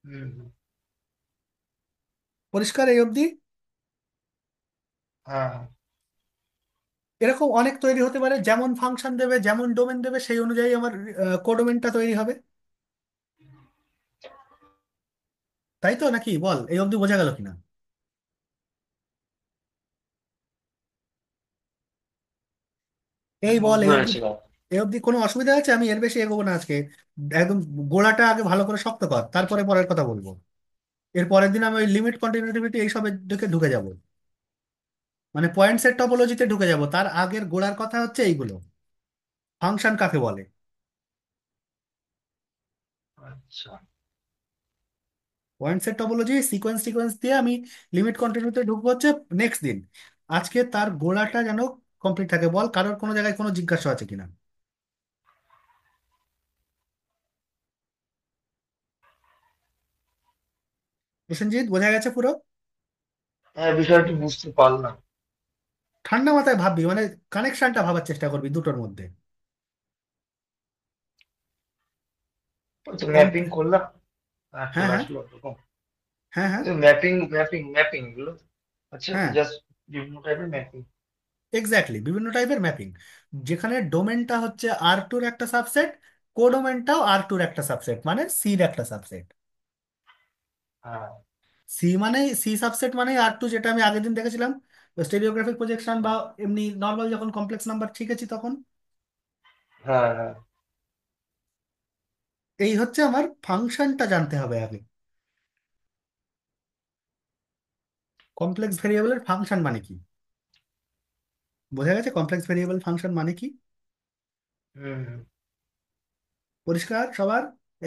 হুম। পরিষ্কার এই অবধি? হ্যাঁ। এরকম অনেক তৈরি হতে পারে, যেমন ফাংশন দেবে যেমন ডোমেন দেবে সেই অনুযায়ী আমার কোডোমেনটা তৈরি হবে। তাই তো নাকি? বল এই অবধি বোঝা গেল কিনা? এই বল বুঝতে এই অবধি, পেরেছি বাবা। এই অবধি কোনো অসুবিধা আছে? আমি এর বেশি এগোবো না আজকে। একদম গোড়াটা আগে ভালো করে শক্ত কর, তারপরে পরের কথা বলবো। এর পরের দিন আমি ওই লিমিট কন্টিনিউটিভিটি এইসবের দিকে ঢুকে যাব, মানে পয়েন্ট সেট টপোলজিতে ঢুকে যাব। তার আগের গোড়ার কথা হচ্ছে এইগুলো, ফাংশন কাকে বলে। আচ্ছা। Point set topology sequence sequence দিয়ে আমি লিমিট কন্টিনিউতে ঢুকবো হচ্ছে নেক্সট দিন। আজকে তার গোড়াটা যেন কমপ্লিট থাকে। বল কারোর কোনো জায়গায় কোনো জিজ্ঞাসা আছে কিনা? প্রসেনজিৎ বোঝা গেছে পুরো? হ্যাঁ, বিষয়টি বুঝতে পারলাম। ঠান্ডা মাথায় ভাববি, মানে কানেকশনটা ভাবার চেষ্টা করবি দুটোর মধ্যে। ওই তো কম। ম্যাপিং করলাম। হ্যাঁ চলে হ্যাঁ। আসলো ওরকম। হ্যাঁ হ্যাঁ। ম্যাপিং এগুলো। আচ্ছা, হ্যাঁ জাস্ট বিভিন্ন টাইপের ম্যাপিং। এক্স্যাক্টলি, বিভিন্ন টাইপের ম্যাপিং, যেখানে ডোমেনটা হচ্ছে আর টুর একটা সাবসেট, কোডোমেনটাও আর টুর একটা সাবসেট, মানে সির একটা সাবসেট। হ্যাঁ, সি মানে সি সাবসেট মানে আর টু, যেটা আমি আগের দিন দেখেছিলাম স্টেরিওগ্রাফিক প্রজেকশন বা এমনি নর্মাল যখন কমপ্লেক্স নাম্বার শিখেছি তখন। হ্যাঁ, হ্যাঁ। এই হচ্ছে আমার ফাংশনটা জানতে হবে আগে। কমপ্লেক্স ভেরিয়েবলের ফাংশন মানে কি? বোঝা গেছে কমপ্লেক্স ভেরিয়েবল ফাংশন মানে কি? হুম, হুম। পরিষ্কার সবার?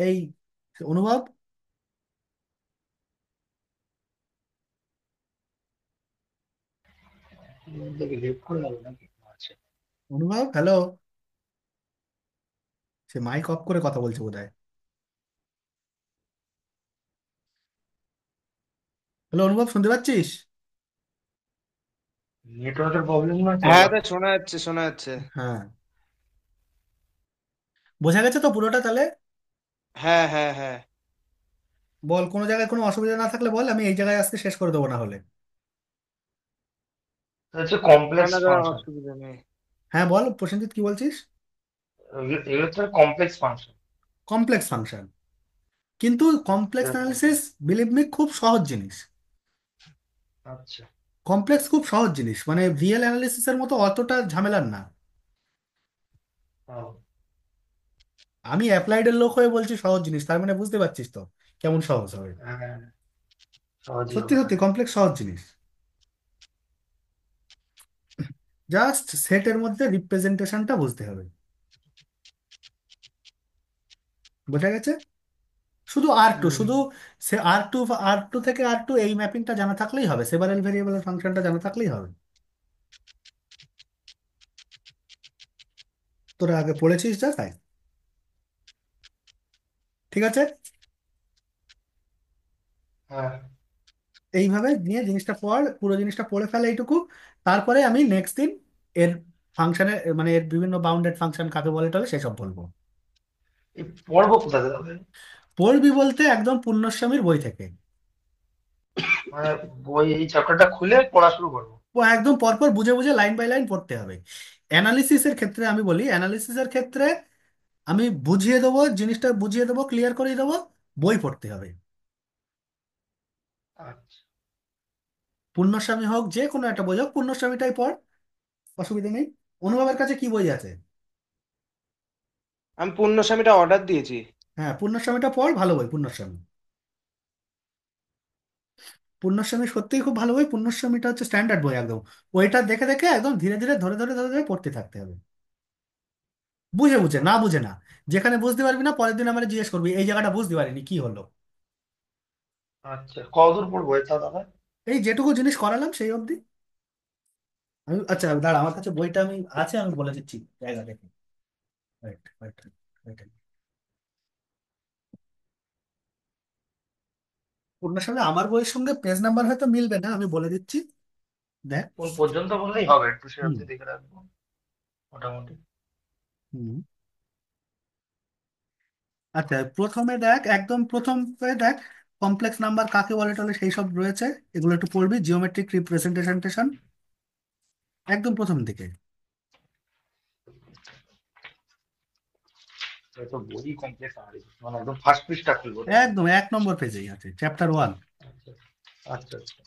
এই অনুভব, দেখি লেট করে গেল নাকি? আচ্ছা। অনুভব হ্যালো, সে মাইক অফ করে কথা বলছে বোধহয়। হ্যালো অনুভব, শুনতে পাচ্ছিস? নেটওয়ার্কের প্রবলেম না হচ্ছে হ্যাঁ বাবা। দা, শোনা যাচ্ছে শোনা যাচ্ছে। হ্যাঁ, বোঝা গেছে তো পুরোটা তাহলে? হ্যাঁ হ্যাঁ হ্যাঁ। বল কোনো জায়গায় কোনো অসুবিধা না থাকলে বল, আমি এই জায়গায় আজকে শেষ করে দেবো না হলে। এটা হচ্ছে না কমপ্লেক্স না দা, ফাংশন। অসুবিধা নেই। হ্যাঁ বল প্রসেনজিৎ, কি বলছিস? এগুলো হচ্ছে কমপ্লেক্স ফাংশন। কমপ্লেক্স ফাংশন, কিন্তু কমপ্লেক্স অ্যানালিসিস বিলিভ মি খুব সহজ জিনিস। আচ্ছা। কমপ্লেক্স খুব সহজ জিনিস, মানে রিয়েল অ্যানালিসিসের মতো অতটা ঝামেলার না। ও, আমি অ্যাপ্লাইডের লোক হয়ে বলছি সহজ জিনিস, তার মানে বুঝতে পারছিস তো কেমন সহজ হবে। হ্যাঁ, সহজই সত্যি হবে, সত্যি হ্যাঁ। কমপ্লেক্স সহজ জিনিস। জাস্ট সেটের মধ্যে রিপ্রেজেন্টেশনটা বুঝতে হবে। বোঝা গেছে? শুধু আর টু, হুম। শুধু সে আর টু থেকে আর টু এই ম্যাপিংটা জানা থাকলেই হবে, সেভারেল ভেরিয়েবলের ফাংশনটা জানা থাকলেই হবে। তোরা আগে পড়েছিস যা তাই। ঠিক আছে, হ্যাঁ। এইভাবে নিয়ে জিনিসটা পড়, পুরো জিনিসটা পড়ে ফেলে এইটুকু। তারপরে আমি নেক্সট দিন এর ফাংশনের, মানে এর বিভিন্ন বাউন্ডেড ফাংশন কাকে বলে টলে সেসব বলবো। এই পড়বো কোথা থেকে হবে? পড়বি বলতে একদম পুণ্যস্বামীর বই থেকে। মানে বই এই চ্যাপ্টারটা খুলে পড়া শুরু করবো? ও একদম পরপর বুঝে বুঝে লাইন বাই লাইন পড়তে হবে। অ্যানালিসিসের ক্ষেত্রে আমি বলি, অ্যানালিসিসের ক্ষেত্রে আমি বুঝিয়ে দেবো, জিনিসটা বুঝিয়ে দেবো, ক্লিয়ার করে দেবো, বই পড়তে হবে। আচ্ছা। পূর্ণস্বামী হোক, যে কোনো একটা বই হোক, পূর্ণস্বামীটাই পড়, অসুবিধা নেই। অনুভবের কাছে কি বই আছে? আমি পূর্ণস্বামীটা অর্ডার দিয়েছি। হ্যাঁ, পূর্ণস্বামীটা পড়, ভালো বই পূর্ণস্বামী। পূর্ণস্বামী সত্যিই খুব ভালো বই, পূর্ণস্বামীটা হচ্ছে স্ট্যান্ডার্ড বই একদম। ওইটা দেখে দেখে একদম ধীরে ধীরে ধরে ধরে ধরে ধরে পড়তে থাকতে হবে, বুঝে বুঝে, না বুঝে না। যেখানে বুঝতে পারবি না পরের দিন আমরা জিজ্ঞেস করবি এই জায়গাটা বুঝতে পারিনি কি হলো। আচ্ছা, কতদূর পড়বো এটা দাদা? এই যেটুকু জিনিস করালাম সেই অবধি। আমি আচ্ছা দাঁড়া, আমার কাছে বইটা আমি আছে, আমি বলে দিচ্ছি জায়গা দেখে। Wait, wait, wait. পূর্ণস্বামী আমার বইয়ের সঙ্গে পেজ নাম্বার হয়তো মিলবে না, আমি বলে দিচ্ছি, দেখ। কোন পর্যন্ত বললেই হবে, একটু সে হুম। অবধি দেখে রাখবো মোটামুটি। হুম। আচ্ছা, প্রথমে দেখ, একদম প্রথম দেখ, কমপ্লেক্স নাম্বার কাকে বলে টলে সেই সব রয়েছে, এগুলো একটু পড়বি, জিওমেট্রিক রিপ্রেজেন্টেশন, একদম প্রথম দিকে। তো বই কমপ্লিট আর মানে একদম ফার্স্ট পৃষ্ঠা খুলবো, তাই তো? একদম 1 নম্বর পেজেই আছে, চ্যাপ্টার 1, আচ্ছা আচ্ছা আচ্ছা।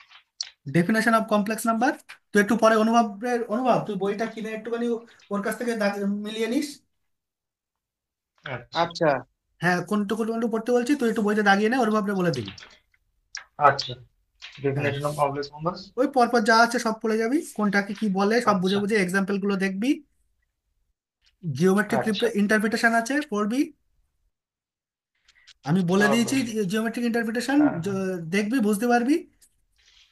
Definition of complex number. তুই একটু পরে অনুভব তুই বইটা কিনে একটুখানি ওর কাছ থেকে মিলিয়ে নিস। আচ্ছা আচ্ছা হ্যাঁ, কোনটুকু কোনটুকু পড়তে বলছি তুই একটু বইটা দাগিয়ে নে, অনুভবরে বলে দিবি। আচ্ছা। হ্যাঁ, ডেফিনেশন অফ কমপ্লেক্স নাম্বারস। ওই পরপর যা আছে সব পড়ে যাবি, কোনটাকে কি বলে সব বুঝে আচ্ছা বুঝে এক্সাম্পল গুলো দেখবি। জিওমেট্রিক আচ্ছা। ইন্টারপ্রিটেশন আছে, পড়বি। আমি বলে দিয়েছি ও, জিওমেট্রিক ইন্টারপ্রিটেশন, হ্যাঁ হ্যাঁ। দেখবি বুঝতে পারবি,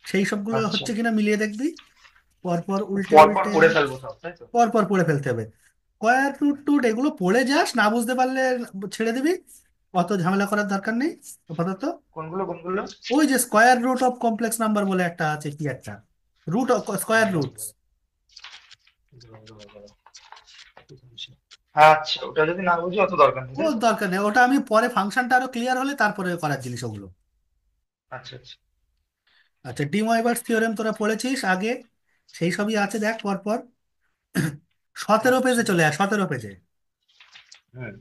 সেই সবগুলো আচ্ছা, হচ্ছে কিনা মিলিয়ে দেখবি। পরপর উল্টে পর পর উল্টে পড়ে ফেলবো সব, তাই তো? পরপর পড়ে ফেলতে হবে। স্কোয়ার রুট টুট এগুলো পড়ে যাস, না বুঝতে পারলে ছেড়ে দিবি, অত ঝামেলা করার দরকার নেই আপাতত। কোনগুলো কোনগুলো? ওই যে square root of complex number বলে একটা আছে, কি একটা, রুট অফ স্কোয়ার রুটস। আচ্ছা, ওটা যদি না বুঝি অত দরকার নেই, ও তাই তো? দরকার নেই, ওটা আমি পরে ফাংশনটা আরো ক্লিয়ার হলে তারপরে করার জিনিস ওগুলো। আচ্ছা আচ্ছা আচ্ছা, ডি ময়বার্স থিওরেম তোরা পড়েছিস আগে, সেই সবই আছে দেখ পরপর। 17 পেজে আচ্ছা। চলে আয়, 17 পেজে হুম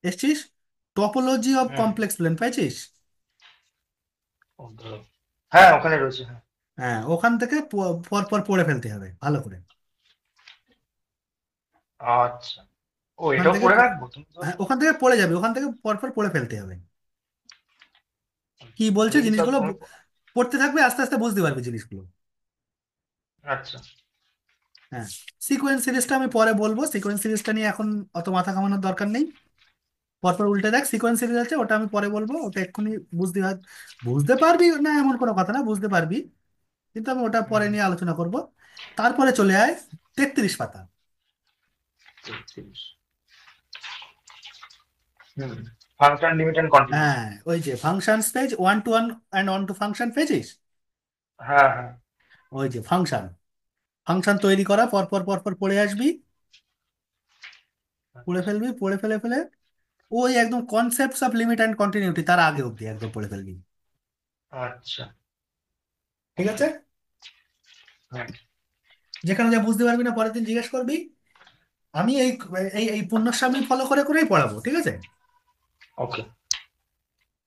এসছিস। টপোলজি অফ হুম। কমপ্লেক্স প্লেন পাইছিস? ও, ধরো। হ্যাঁ, ওখানে রয়েছে, হ্যাঁ। হ্যাঁ, ওখান থেকে পরপর পড়ে ফেলতে হবে ভালো করে। আচ্ছা। ও, ওখান এটাও থেকে পড়ে রাখবো তুমি তো? হ্যাঁ, ওখান থেকে পড়ে যাবে, ওখান থেকে পরপর পড়ে ফেলতে হবে। কি বলছে দেখি সব জিনিসগুলো সময় পড়তে থাকবে, আস্তে আস্তে বুঝতে পারবে জিনিসগুলো। আচ্ছা হ্যাঁ, সিকোয়েন্স সিরিজটা আমি পরে বলবো, সিকোয়েন্স সিরিজটা নিয়ে এখন অত মাথা ঘামানোর দরকার নেই। পরপর উল্টে দেখ, সিকোয়েন্স সিরিজ আছে, ওটা আমি পরে বলবো, ওটা এক্ষুনি বুঝতে বুঝতে পারবি না এমন কোনো কথা না, বুঝতে পারবি, কিন্তু আমি ওটা পরে হুম। নিয়ে আলোচনা করব। তারপরে চলে আয় 33 পাতা। 33। হুম। Function limit and continuity. হ্যাঁ, ওই যে function page, one to one and onto function পেয়েছিস? হ্যাঁ হ্যাঁ। ওই যে ফাংশন, ফাংশন তৈরি করা, পরপর পরপর পড়ে আসবি, পড়ে ফেলবি, পড়ে ফেলে ফেলে ওই একদম concepts of limit and continuity তার আগে অব্দি একদম পড়ে ফেলবি। আচ্ছা। ঠিক ওকে। আছে, হ্যাঁ। যেখানে যা বুঝতে পারবি না পরের দিন জিজ্ঞেস করবি। আমি এই এই এই পূর্ণস্বামী ফলো করে করেই পড়াবো, ঠিক আছে। ওকে।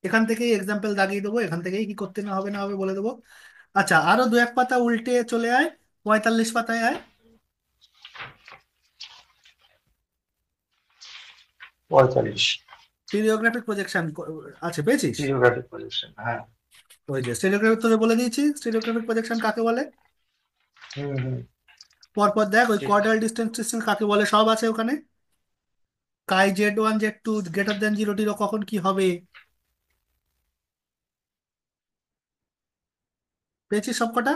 এখান থেকেই এক্সাম্পল দাগিয়ে দেবো, এখান থেকেই কি করতে না হবে না হবে বলে দেবো। আচ্ছা, আরো দু এক পাতা উল্টে চলে আয়, 45 পাতায় আয়। 45। স্টিরিওগ্রাফিক প্রজেকশন আছে, পেয়েছিস? স্টিরিওগ্রাফিক প্রজেকশন, হ্যাঁ। ওই যে স্টিরিওগ্রাফিক তোকে বলে দিয়েছি, স্টিরিওগ্রাফিক প্রজেকশন কাকে বলে। হুম হুম। পরপর দেখ ওই ঠিক। কোয়ার্টাল ডিস্টেন্স ডিস্টেন্স কাকে বলে, সব আছে ওখানে। কাই Z1 Z2 গ্রেটার দেন 0 0 কখন কি হবে, পেয়েছিস সবকটা?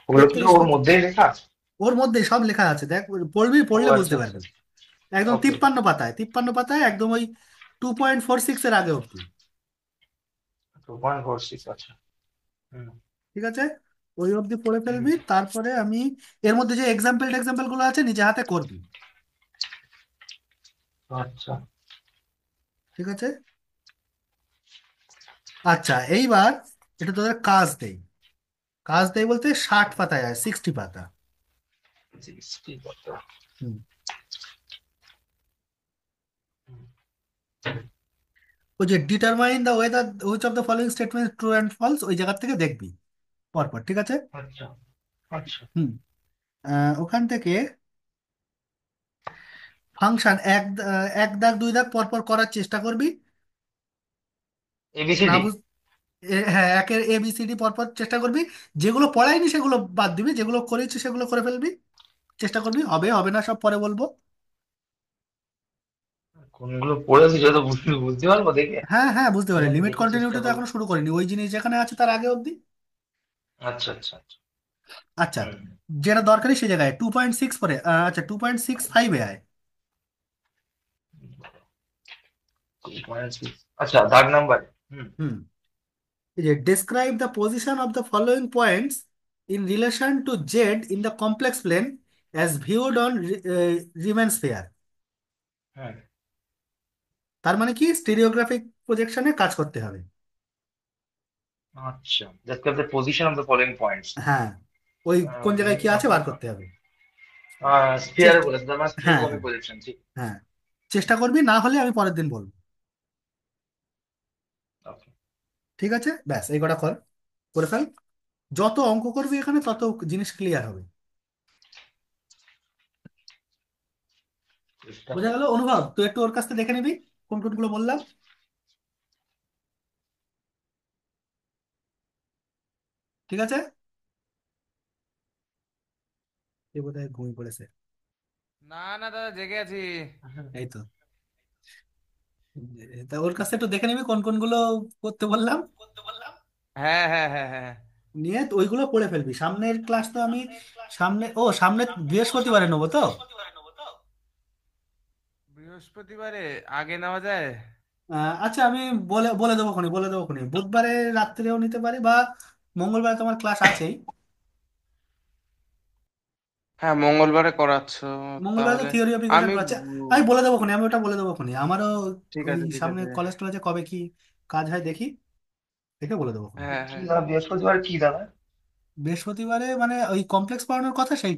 ওগুলো কি 33 ওর পাতা, মধ্যেই লেখা আছে? ওর মধ্যে সব লেখা আছে দেখ, পড়বি, ও পড়লে আচ্ছা বুঝতে আচ্ছা। পারবি। একদম ওকে। 53 পাতায়, 53 পাতায় একদম ওই 2.46 এর আগে অব্দি। 2.46, আচ্ছা। হুম ঠিক আছে, ওই অব্দি পড়ে হুম। ফেলবি, তারপরে আমি এর মধ্যে যে এক্সাম্পল গুলো আছে নিজে হাতে করবি। আচ্ছা। ঠিক আছে। আচ্ছা, এইবার এটা তোদের কাজ দেয় বলতে 60 পাতায়, 60 পাতা। 60 কত? হুম। হুম, ওই যে determine the whether which of the following statement true and false, ওই জায়গা থেকে দেখবি পরপর, ঠিক আছে? আচ্ছা আচ্ছা। হুম। ওখান থেকে ফাংশন এক দাগ দুই দাগ পরপর করার চেষ্টা করবি। না এবিসিডি। হ্যাঁ, একের ABCD পরপর চেষ্টা করবি। যেগুলো পড়াইনি সেগুলো বাদ দিবি, যেগুলো করেছি সেগুলো করে ফেলবি। চেষ্টা করবি, হবে হবে না সব পরে বলবো। কোনগুলো পড়েছি সেটা তো বুঝতে পারবো দেখে। হ্যাঁ হ্যাঁ, বুঝতে পারি। হ্যাঁ লিমিট দেখে চেষ্টা কন্টিনিউটি তো করবো। এখনো শুরু করিনি, ওই জিনিস যেখানে আছে তার আগে অবধি। আচ্ছা আচ্ছা আচ্ছা। আচ্ছা, হুম। যেটা দরকারি সে জায়গায় 2.6 পরে, আচ্ছা 2.65-এ আয়। আচ্ছা, দাগ নাম্বার। হুম। হুম। এই যে describe the position of the following points in relation to z in the complex plane as viewed on Riemann sphere. হ্যাঁ। তার মানে কি, স্টেরিওগ্রাফিক প্রজেকশনে কাজ করতে হবে। আচ্ছা, describe the position of the following points. হ্যাঁ, ওই কোন জায়গায় কি আছে বার করতে হবে। স্পিয়ারে চেষ্টা, বলেছে, আমার হ্যাঁ স্টিরিওগ্রাফিক হ্যাঁ প্রজেকশন, ঠিক। হ্যাঁ, চেষ্টা করবি, না হলে আমি পরের দিন বলবো। ওকে। ঠিক আছে, ব্যাস এই কটা কর, করে ফেল। যত অঙ্ক করবি এখানে তত জিনিস ক্লিয়ার হবে। চেষ্টা বোঝা করবো। গেল? অনুভব, তুই একটু ওর কাছ থেকে দেখে নিবি কোন কোনগুলো বললাম। ঠিক আছে। এ বোধহয় ঘুমিয়ে পড়েছে। না না দাদা, জেগে আছি। হুম। এই তো, তা ওর কাছে একটু দেখে নিবি কোন কোনগুলো করতে বললাম। হ্যাঁ হ্যাঁ হ্যাঁ হ্যাঁ। নিয়ে তো ওইগুলো পড়ে ফেলবি। সামনের ক্লাস তো আমি সামনে বৃহস্পতিবারে নেবো তো। বৃহস্পতিবারে আগে নেওয়া যায়? আচ্ছা, আমি বলে বলে দেবো খনি, বুধবারে রাত্রেও নিতে পারি, বা মঙ্গলবারে তোমার ক্লাস আছেই। হ্যাঁ, মঙ্গলবারে করাচ্ছ মঙ্গলবারে তো তাহলে? থিওরি অ্যাপ্লিকেশন আমি করাচ্ছে। আমি বলে দেবো খনি, আমি ওটা বলে দেবো খনি। আমারও ঠিক ওই আছে, ঠিক সামনে আছে। কলেজ টলেজে কবে কি কাজ হয় দেখি, দেখে বলে দেবো খনি। হ্যাঁ কি হ্যাঁ। দাদা, বৃহস্পতিবার কি দাদা? বৃহস্পতিবারে মানে ওই কমপ্লেক্স পড়ানোর কথা সেইটা।